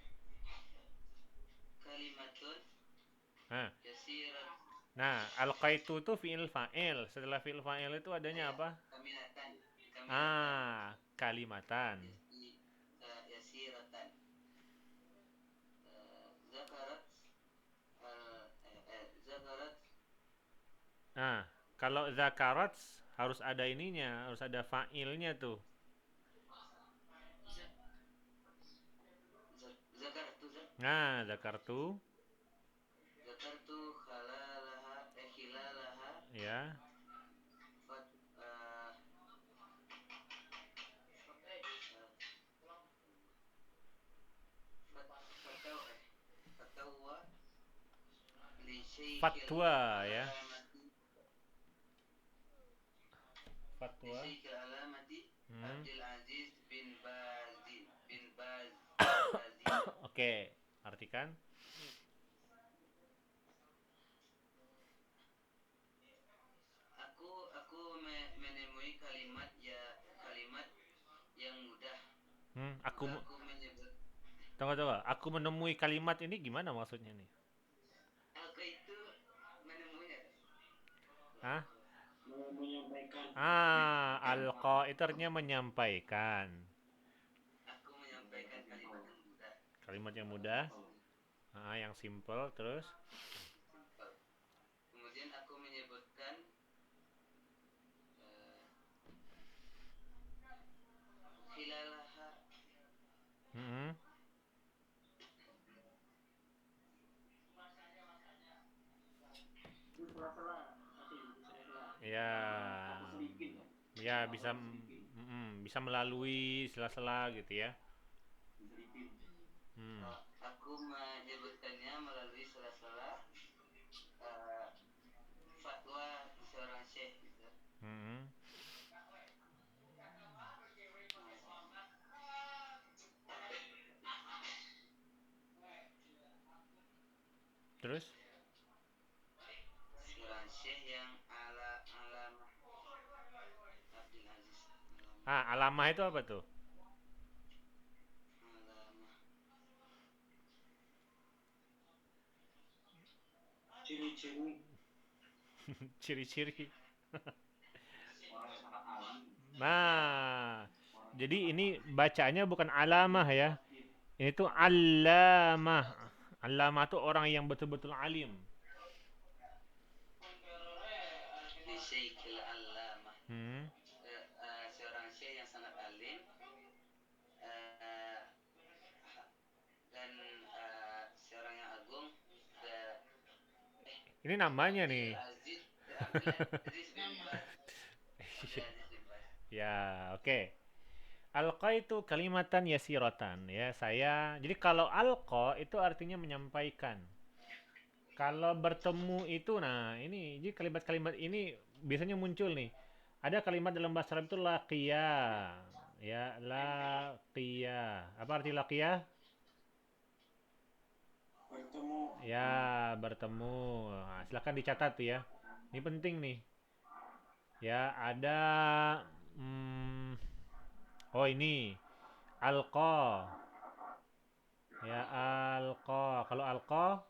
S6: kalimatun
S1: Nah,
S6: yasirat
S1: alqaitu itu fi'il fa'il. Setelah fi'il fa'il itu adanya apa?
S6: kamilatan.
S1: Kalimatan.
S6: Yasiratan. Zakarat zakarat
S1: Nah, kalau zakarat harus ada ininya, harus ada fa'ilnya tuh.
S6: zakartu
S1: Nah, zakartu
S6: zakartu khilalaha
S1: ya.
S6: fat fatwa li syaikhil
S1: Fatwa ya.
S6: alamati
S1: Fatwa.
S6: Syaikhil alamati Abdul Aziz bin Baz
S1: Oke, artikan.
S6: Aku menemui kalimat yang mudah.
S1: Aku
S6: Aku menyebut
S1: tunggu. Aku menemui kalimat ini gimana maksudnya nih?
S6: aku itu menemuinya.
S1: Hah?
S4: menyampaikan.
S1: Alqa itu artinya menyampaikan.
S6: Aku menyampaikan kalimat yang mudah.
S1: Kalimat yang mudah. Yang simple terus.
S6: Kemudian aku menyebutkan khilalaha.
S5: Di sela-sela nanti di sela-sela.
S1: Ya. Ya bisa bisa melalui sela-sela gitu ya.
S6: Aku menyebutkannya melalui sela-sela fatwa seorang syekh gitu.
S1: Terus?
S6: Seorang syekh yang alamah Abdul Aziz.
S1: Alamah itu apa tuh?
S6: Alamah.
S4: Ciri-ciri
S1: Ciri-ciri. Nah, jadi ini bacanya bukan alamah ya. Ini tuh alamah. Alamah tuh orang yang betul-betul alim.
S6: Di Syekhil Alamah. Seorang syekh yang sangat alim dan seorang yang agung.
S1: Ini namanya nih.
S6: Abdul Aziz bin Baz.
S1: Ya, oke. Alqa itu kalimatan yasiratan ya. Jadi kalau alqa itu artinya menyampaikan. Kalau bertemu itu ini jadi kalimat-kalimat ini biasanya muncul nih. Ada kalimat dalam bahasa Arab itu laqiya. Ya, laqiya. Apa arti laqiya?
S4: bertemu.
S1: Ya, bertemu. Silakan dicatat tuh ya. Ini penting nih. Ya, ada oh ini alqa. Ya, alqa. Kalau alqa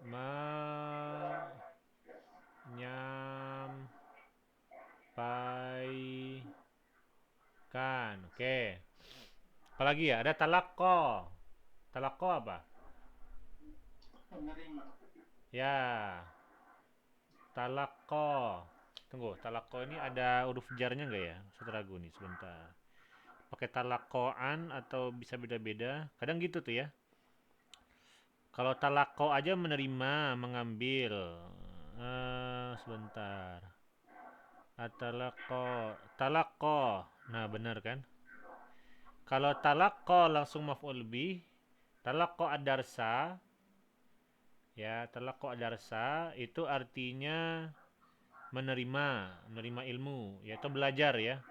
S1: menyampaikan. Oke. Apalagi ya? Ada talaqqa. Talaqqa apa?
S4: Menerima.
S1: Ya. Talaqqa. Tunggu, talako ini ada huruf jarnya nggak ya? Saya ragu nih sebentar. Pakai talakoan atau bisa beda-beda? Kadang gitu tuh ya. Kalau talako aja menerima, mengambil. Sebentar. Atalako, talako. Nah, benar kan? Kalau talako langsung maf'ul bih, talako adarsa, ya, talako adarsa itu artinya menerima ilmu, yaitu belajar ya.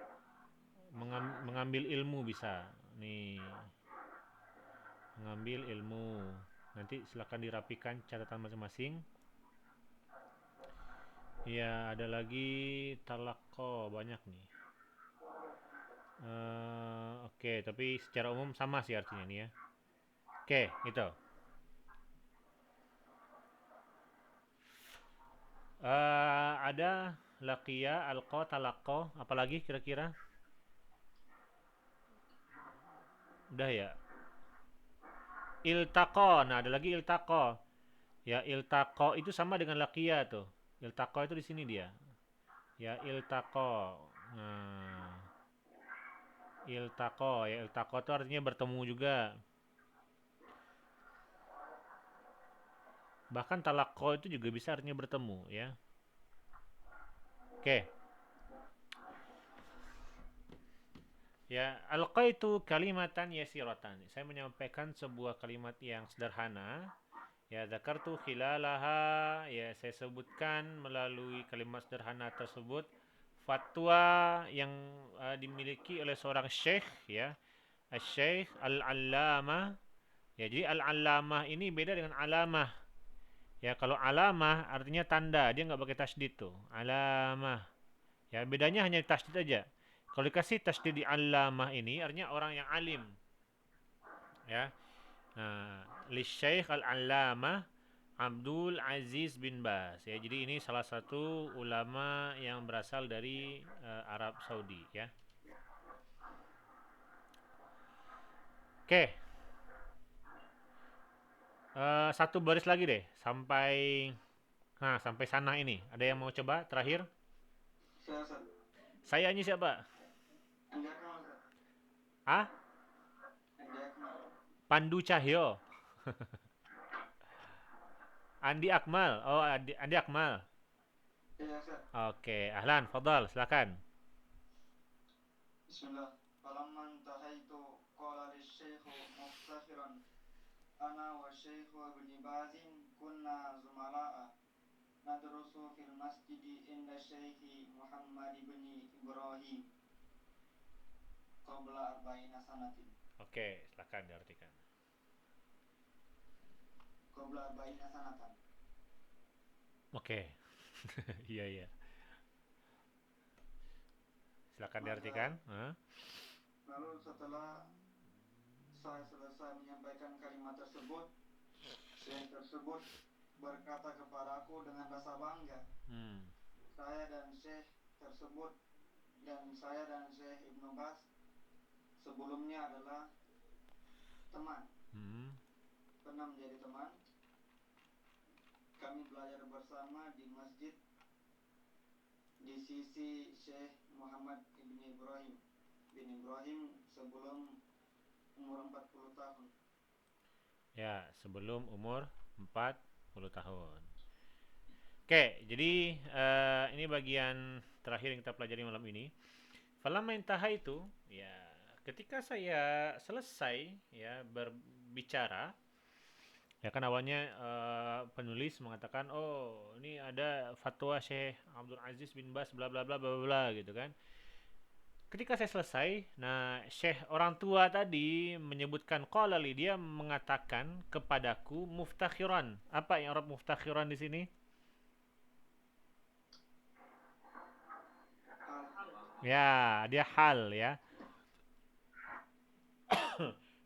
S1: Mengambil ilmu bisa. Nih, mengambil ilmu. Nanti silakan dirapikan catatan masing-masing. Ya, ada lagi talako banyak nih. Oke, tapi secara umum sama sih artinya nih ya. Oke, itu. Ada laqiya, alqa, talaqqa, apalagi kira-kira? Udah ya. Iltaqo, nah ada lagi iltaqo. Ya, iltaqo itu sama dengan laqiya tuh. Iltaqo itu di sini dia. Ya, iltaqo. Nah, iltaqo ya, iltaqo itu artinya bertemu juga. Bahkan talaqo itu juga bisa artinya bertemu ya. Oke. Ya, alqaitu kalimatan yasiratan. Saya menyampaikan sebuah kalimat yang sederhana. Ya, dzakartu khilalaha. Ya, saya sebutkan melalui kalimat sederhana tersebut fatwa yang dimiliki oleh seorang syekh ya. Syekh Al-Allamah. Ya, jadi Al-Allamah ini beda dengan alamah. Ya, kalau alamah artinya tanda, dia nggak pakai tasydid tuh. Alamah. Ya, bedanya hanya tasydid aja. Kalau dikasih tasydid di alamah ini artinya orang yang alim. Ya. Nah, li Syekh Al-Allamah Abdul Aziz bin Baz. Ya, jadi ini salah satu ulama yang berasal dari Arab Saudi ya. Oke. Satu baris lagi deh sampai sana ini. Ada yang mau coba terakhir?
S6: Saya Ustaz.
S1: Saya ini siapa?
S6: Andi Akmal Ustaz.
S1: Ah?
S6: Andi Akmal.
S1: Pandu Cahyo. Andi Akmal. Oh, Andi Akmal.
S6: Iya Ustaz.
S1: Oke, ahlan, fadal, silakan.
S6: Bismillah. Falamma intahaitu qala lisyekhu muftakhiran ana wa syekhu ibn Bazin kunna zumala'a nadrusu fil masjidi inda syekhi Muhammad ibn Ibrahim qabla arba'ina sanatin.
S1: Oke, silakan diartikan.
S6: Qabla arba'ina sanatan.
S1: Oke. Iya, iya. Silakan diartikan.
S6: Lalu setelah saya selesai menyampaikan kalimat tersebut, syekh tersebut berkata kepadaku dengan rasa bangga, saya dan syekh tersebut dan saya dan Syekh Ibnu Baz sebelumnya adalah teman, pernah menjadi teman. Kami belajar bersama di masjid di sisi Syekh Muhammad bin Ibrahim sebelum umur 40 tahun.
S1: Ya, sebelum umur 40 tahun. Oke, jadi ini bagian terakhir yang kita pelajari malam ini. Falamma intahaitu, ya, ketika saya selesai ya berbicara, ya kan awalnya penulis mengatakan, oh ini ada fatwa Syekh Abdul Aziz bin Baz bla bla bla bla bla gitu kan. Ketika saya selesai, nah Syekh orang tua tadi menyebutkan qala li, dia mengatakan kepadaku muftakhiran. Apa yang Arab muftakhiran di sini? Ya, dia hal ya.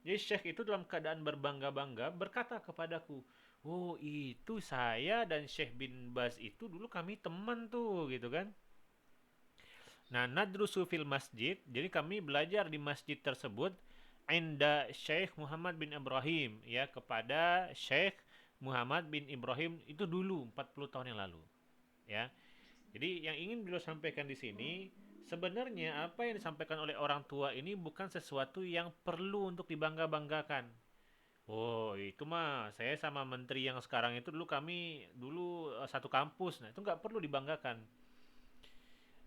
S1: Jadi Syekh itu dalam keadaan berbangga-bangga berkata kepadaku, oh itu saya dan Syekh bin Baz itu dulu kami teman tuh gitu kan. Nah, nadrusu fil masjid, jadi kami belajar di masjid tersebut inda Syekh Muhammad bin Ibrahim, ya, kepada Syekh Muhammad bin Ibrahim itu dulu 40 tahun yang lalu, ya. Jadi yang ingin beliau sampaikan di sini, sebenarnya apa yang disampaikan oleh orang tua ini bukan sesuatu yang perlu untuk dibangga-banggakan. Oh, itu mah saya sama menteri yang sekarang itu dulu kami dulu satu kampus. Nah, itu nggak perlu dibanggakan,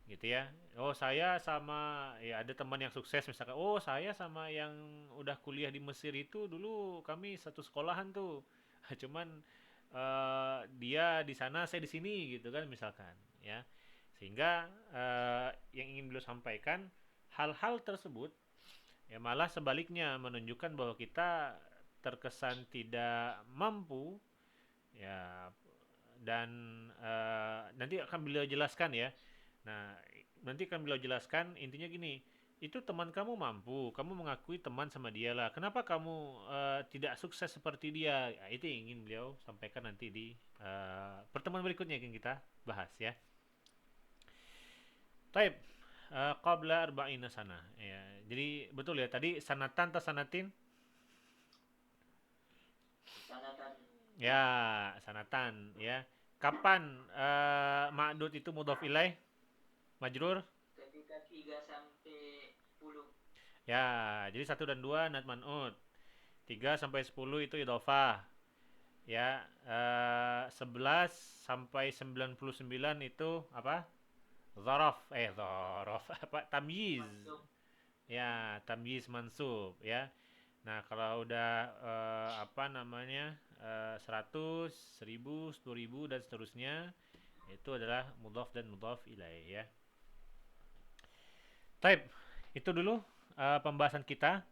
S1: gitu ya. Oh, saya sama ya ada teman yang sukses misalkan. Oh, saya sama yang udah kuliah di Mesir itu dulu kami satu sekolahan tuh. Cuman dia di sana, saya di sini gitu kan misalkan, ya. Sehingga yang ingin beliau sampaikan hal-hal tersebut ya malah sebaliknya menunjukkan bahwa kita terkesan tidak mampu ya dan nanti akan beliau jelaskan ya. Nah, nanti akan beliau jelaskan intinya gini, itu teman kamu mampu, kamu mengakui teman sama dia lah. Kenapa kamu tidak sukses seperti dia? Ya, itu yang ingin beliau sampaikan nanti di pertemuan berikutnya yang kita bahas ya. Taib, qabla arba'ina sana. Ya, jadi betul ya tadi sanatan atau sanatin?
S2: Sanatan
S1: Ya, sanatan ya. Kapan ma'dud itu mudhaf ilaih? Majrur?
S2: ketika 3 sampai 10.
S1: Ya, jadi 1 dan 2 nat man'ud. 3 sampai 10 itu idhofah. Ya, 11 sampai 99 itu apa? Dzaraf. Apa? Tamyiz.
S2: Masuk
S1: Ya, tamyiz mansub ya. Nah, kalau udah apa namanya? 100, 1000, 10.000 dan seterusnya itu adalah mudhaf dan mudhaf ilaih ya. Taib, itu dulu pembahasan kita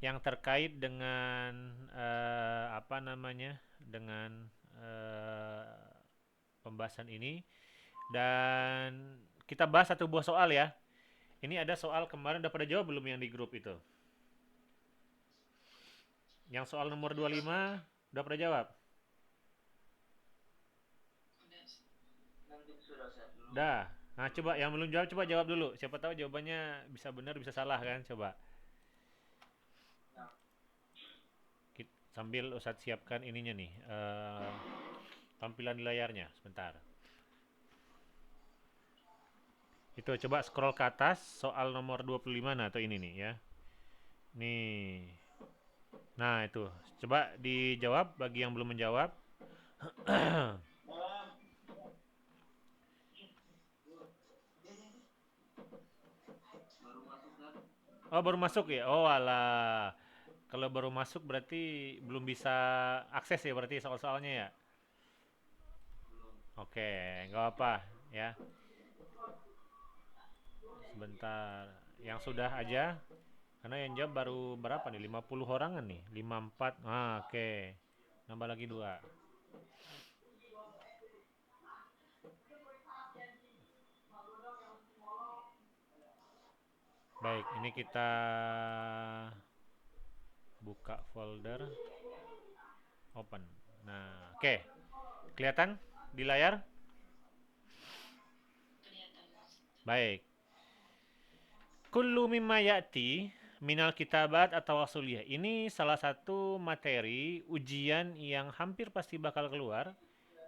S1: yang terkait dengan apa namanya? Dengan pembahasan ini dan kita bahas satu buah soal ya. Ini ada soal kemarin udah pada jawab belum yang di grup itu? Yang soal nomor 25 udah pada jawab?
S3: Udah.
S2: nanti sudah saya dulu.
S1: Dah. Nah, coba yang belum jawab coba jawab dulu. Siapa tahu jawabannya bisa benar bisa salah kan? Coba. Sambil Ustadz siapkan ininya nih. Tampilan di layarnya sebentar. Itu coba scroll ke atas soal nomor 25 nah atau ini nih ya. Nih. Nah, itu. Coba dijawab bagi yang belum menjawab.
S2: Baru masuk kan?
S1: Oh, baru masuk ya? Oh, alah. Kalau baru masuk berarti belum bisa akses ya berarti soal-soalnya ya?
S2: Belum.
S1: Oke, nggak apa ya. Sebentar. Yang sudah aja. Karena yang jawab baru berapa nih? 50 orangan nih. 54. Ah, oke. Nambah lagi 2. Baik, ini kita buka folder. Open. Nah, oke. Kelihatan di layar?
S3: Kelihatan.
S1: Baik. Kullu mimma ya'ti minal kitabat atau wasuliyah. Ini salah satu materi ujian yang hampir pasti bakal keluar.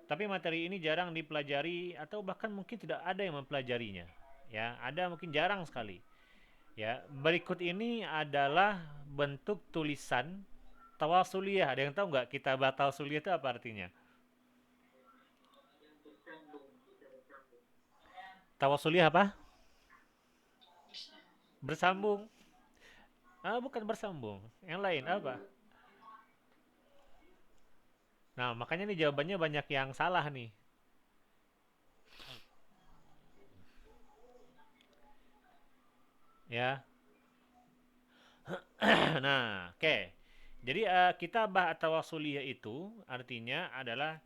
S1: Tapi materi ini jarang dipelajari atau bahkan mungkin tidak ada yang mempelajarinya. Ya, ada mungkin jarang sekali. Ya, berikut ini adalah bentuk tulisan tawasuliyah. Ada yang tahu nggak kitabat tawasuliyah itu apa artinya? Tawasuliyah apa? Bersambung. Ah, bukan bersambung. Yang lain apa? Nah, makanya nih jawabannya banyak yang salah nih. Ya. Nah, oke. Jadi kitabah atau wasuliyah itu artinya adalah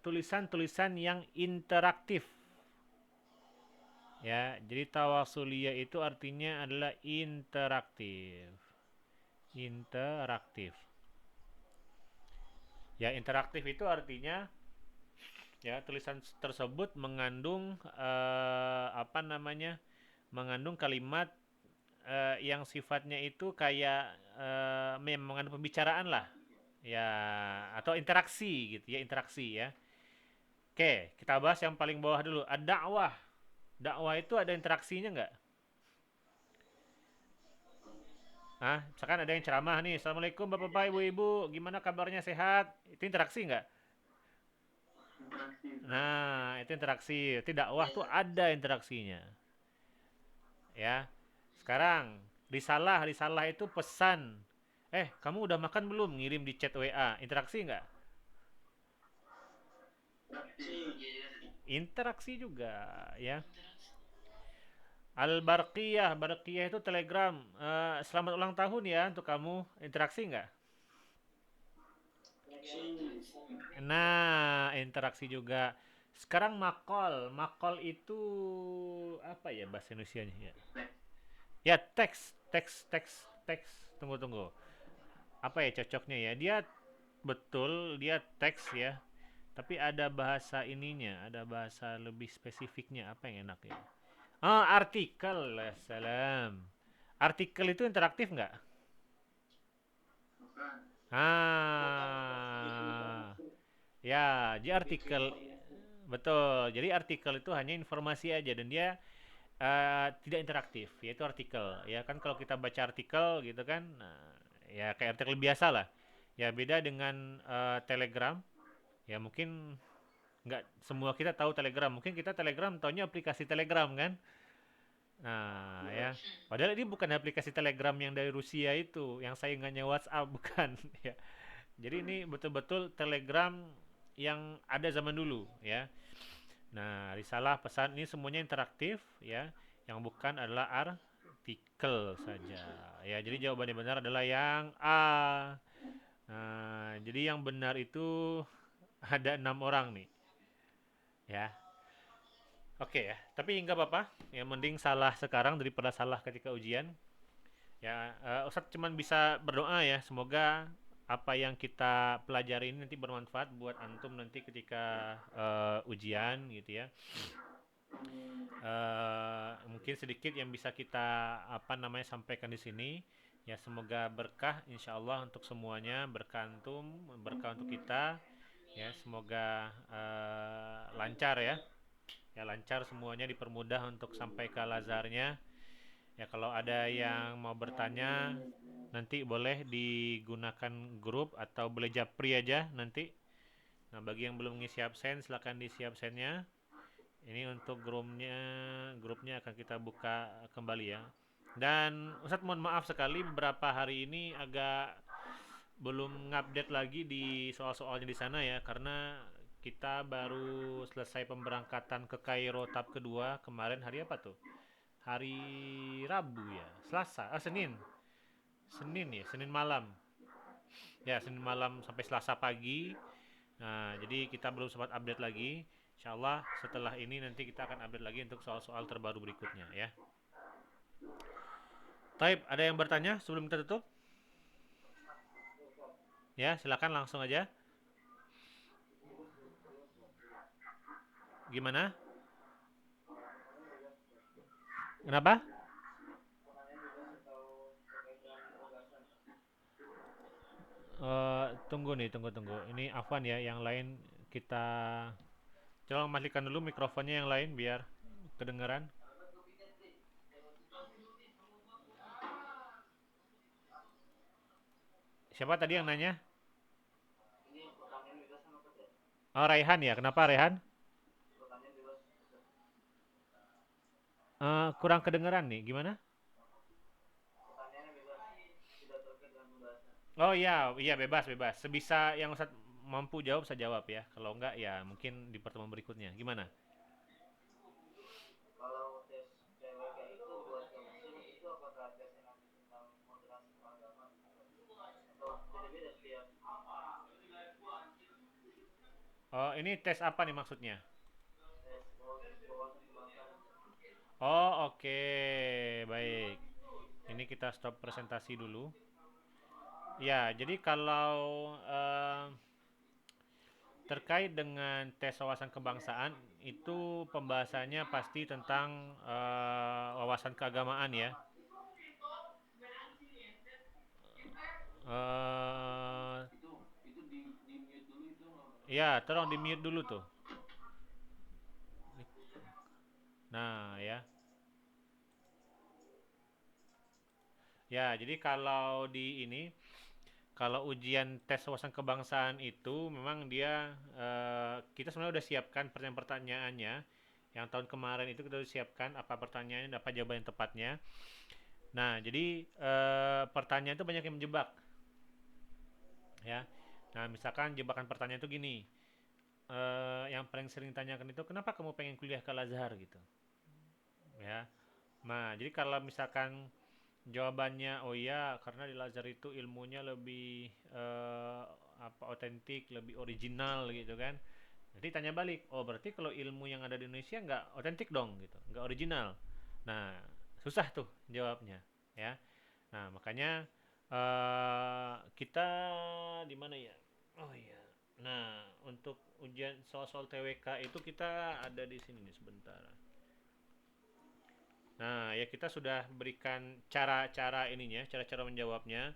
S1: tulisan-tulisan yang interaktif. Ya, jadi tawasuliyah itu artinya adalah interaktif. Interaktif. Ya, interaktif itu artinya ya tulisan tersebut mengandung apa namanya? Mengandung kalimat yang sifatnya itu kayak mengandung pembicaraan lah. Ya, atau interaksi gitu ya, interaksi ya. Oke, kita bahas yang paling bawah dulu. Ad-da'wah. Dakwah itu ada interaksinya nggak? Misalkan ada yang ceramah nih. Assalamualaikum Bapak-Bapak, Ibu-Ibu. Gimana kabarnya, sehat? Itu interaksi nggak?
S6: Interaksi.
S1: Nah, itu interaksi. Itu dakwah tuh ada interaksinya. Ya. Sekarang, risalah itu pesan. Kamu udah makan belum? Ngirim di chat WA. Interaksi nggak? Interaksi juga, ya.
S3: Interaksi.
S1: Barqiyah itu telegram. Selamat ulang tahun ya untuk kamu. Interaksi nggak? Nah, interaksi juga. Sekarang makol itu apa ya bahasa Indonesianya ya? Ya, teks. Tunggu. Apa ya cocoknya ya? Dia teks ya. Tapi ada bahasa ininya, ada bahasa lebih spesifiknya apa yang enak ya? Artikel. Salam. Artikel itu interaktif nggak? Ya, jadi artikel betul. Jadi artikel itu hanya informasi aja dan dia tidak interaktif, yaitu artikel. Ya kan kalau kita baca artikel gitu kan, nah, ya kayak artikel biasa lah. Ya beda dengan Telegram. Ya mungkin nggak semua kita tahu Telegram. Mungkin kita Telegram taunya aplikasi Telegram kan. Nah, ya. Padahal ini bukan aplikasi Telegram yang dari Rusia itu, yang saingannya WhatsApp bukan ya. Jadi ini betul-betul Telegram yang ada zaman dulu ya. Nah, risalah pesan ini semuanya interaktif ya. Yang bukan adalah artikel saja. Ya, jadi jawabannya benar adalah yang A. Nah, jadi yang benar itu ada 6 orang nih. Ya. Oke ya, tapi nggak apa-apa. Yang mending salah sekarang daripada salah ketika ujian. Ya, Ustadz cuman bisa berdoa ya, semoga apa yang kita pelajari ini nanti bermanfaat buat antum nanti ketika ujian gitu ya. Mungkin sedikit yang bisa kita sampaikan di sini. Ya semoga berkah insya Allah untuk semuanya, berkah antum, berkah untuk kita. Ya semoga lancar ya. Ya lancar semuanya, dipermudah untuk sampai ke lazarnya. Ya kalau ada yang mau bertanya nanti boleh digunakan grup atau boleh japri aja nanti. Nah bagi yang belum ngisi absen silahkan diisi absennya. Ini untuk grupnya akan kita buka kembali ya. Dan Ustadz mohon maaf sekali beberapa hari ini agak belum ngupdate lagi di soal-soalnya di sana ya, karena kita baru selesai pemberangkatan ke Kairo tahap kedua kemarin hari apa tuh? Hari Rabu ya, Senin malam. Ya, Senin malam sampai Selasa pagi. Nah, jadi kita belum sempat update lagi. Insya Allah setelah ini nanti kita akan update lagi untuk soal-soal terbaru berikutnya ya. Taib, ada yang bertanya sebelum kita tutup? Ya, silakan langsung aja. Gimana? Kenapa? Tunggu. Ini Afwan ya, yang lain kita coba matikan dulu mikrofonnya yang lain biar kedengeran. Siapa tadi yang nanya? Oh, Raihan ya. Kenapa Raihan? Kurang kedengeran nih. Gimana? Oh iya, iya bebas. Sebisa yang Ustadz mampu jawab saya jawab ya. Kalau enggak ya mungkin di pertemuan berikutnya. Gimana?
S2: Kalau tes CWK itu buat yang muslim itu apakah tesnya nanti tentang moderasi agama atau beda-beda setiap
S1: Oh, ini tes apa nih maksudnya?
S2: tes wawasan kebangsaan?
S1: Oh, oke. Baik. Ini kita stop presentasi dulu. Ya, jadi kalau terkait dengan tes wawasan kebangsaan itu pembahasannya pasti tentang wawasan keagamaan ya. Ya, tolong di mute dulu tuh. Nah, ya. Ya, jadi kalau di ini, kalau ujian tes wawasan kebangsaan itu memang dia kita sebenarnya udah siapkan pertanyaan-pertanyaannya. Yang tahun kemarin itu kita udah siapkan apa pertanyaannya, apa jawaban yang tepatnya. Nah, jadi pertanyaan itu banyak yang menjebak, ya. Nah, misalkan jebakan pertanyaan itu gini, yang paling sering ditanyakan itu kenapa kamu pengen kuliah ke Al-Azhar gitu, ya. Nah, jadi kalau misalkan jawabannya, oh iya, karena di Lazar itu ilmunya lebih apa otentik, lebih original gitu kan. Nanti tanya balik, oh berarti kalau ilmu yang ada di Indonesia nggak otentik dong gitu, nggak original. Nah, susah tuh jawabnya, ya. Nah, makanya kita di mana ya? Oh iya. Nah, untuk ujian soal-soal TWK itu kita ada di sini nih sebentar. Nah, ya kita sudah berikan cara-cara ininya, cara-cara menjawabnya.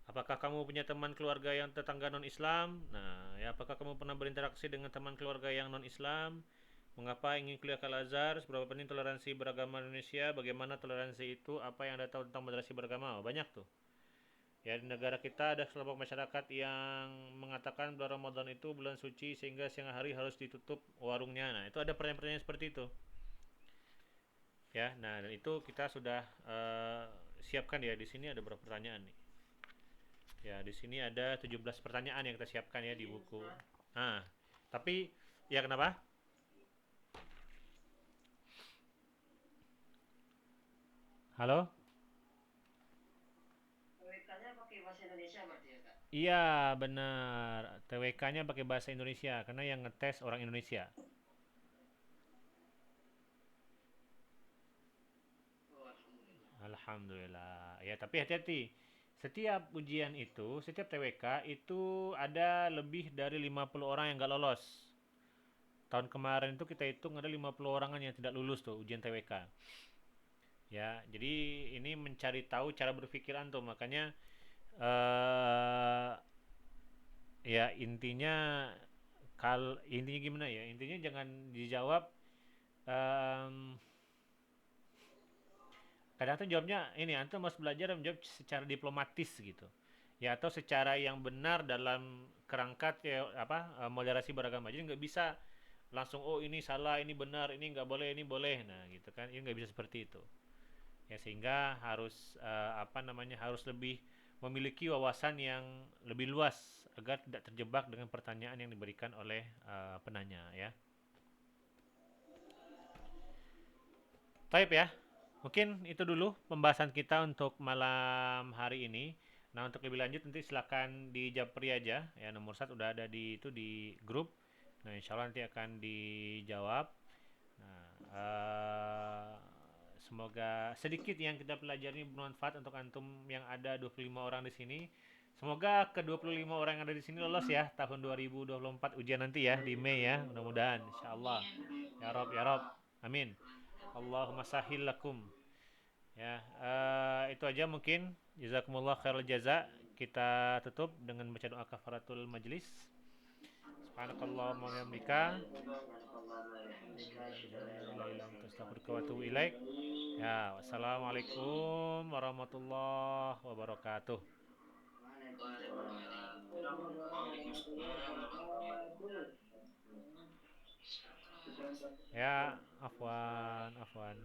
S1: Apakah kamu punya teman keluarga yang tetangga non-Islam? Nah, ya apakah kamu pernah berinteraksi dengan teman keluarga yang non-Islam? Mengapa ingin kuliah ke Al-Azhar? Seberapa penting toleransi beragama di Indonesia? Bagaimana toleransi itu? Apa yang Anda tahu tentang moderasi beragama? Oh, banyak tuh. Ya, di negara kita ada kelompok masyarakat yang mengatakan bulan Ramadan itu bulan suci sehingga siang hari harus ditutup warungnya. Nah, itu ada pertanyaan-pertanyaan seperti itu. Ya, nah dan itu kita sudah siapkan ya. Di sini ada beberapa pertanyaan nih. Ya, di sini ada 17 pertanyaan yang kita siapkan ya di buku. Nah, tapi ya kenapa? Halo?
S5: WK-nya pakai bahasa Indonesia berarti ya kak?
S1: Iya, benar. TWK-nya pakai bahasa Indonesia karena yang ngetes orang Indonesia.
S5: Oh, alhamdulillah.
S1: Alhamdulillah. Ya, tapi hati-hati. Setiap ujian itu, setiap TWK itu ada lebih dari 50 orang yang nggak lolos. Tahun kemarin itu kita hitung ada 50 orangan yang tidak lulus tuh ujian TWK. Ya, jadi ini mencari tahu cara berpikir antum, makanya ya intinya intinya gimana ya? Intinya jangan dijawab em, kadang tuh jawabnya ini antum harus belajar menjawab secara diplomatis gitu. Ya atau secara yang benar dalam kerangka ya, apa moderasi beragama. Jadi nggak bisa langsung oh ini salah, ini benar, ini nggak boleh, ini boleh. Nah, gitu kan. Ini nggak bisa seperti itu. Ya sehingga harus apa namanya harus lebih memiliki wawasan yang lebih luas agar tidak terjebak dengan pertanyaan yang diberikan oleh penanya ya. Taib ya. Mungkin itu dulu pembahasan kita untuk malam hari ini. Nah, untuk lebih lanjut nanti silakan di Japri aja ya nomor 1 udah ada di itu di grup. Nah, insya Allah nanti akan dijawab. Nah, semoga sedikit yang kita pelajari bermanfaat untuk antum yang ada 25 orang di sini. Semoga ke 25 orang yang ada di sini lolos ya tahun 2024 ujian nanti ya di Mei ya. Mudah-mudahan insyaallah. Ya Rob ya Rob. Amin. Allahumma sahil lakum. Ya, itu aja mungkin. Jazakumullah khairul jaza. Kita tutup dengan baca doa kafaratul majlis. Subhanakallahumma wa bihamdika ya, wassalamualaikum warahmatullahi wabarakatuh.
S3: Waalaikumsalam warahmatullahi wabarakatuh.
S1: Ya, afwan, afwan,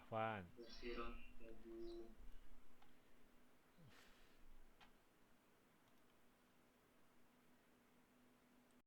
S1: afwan.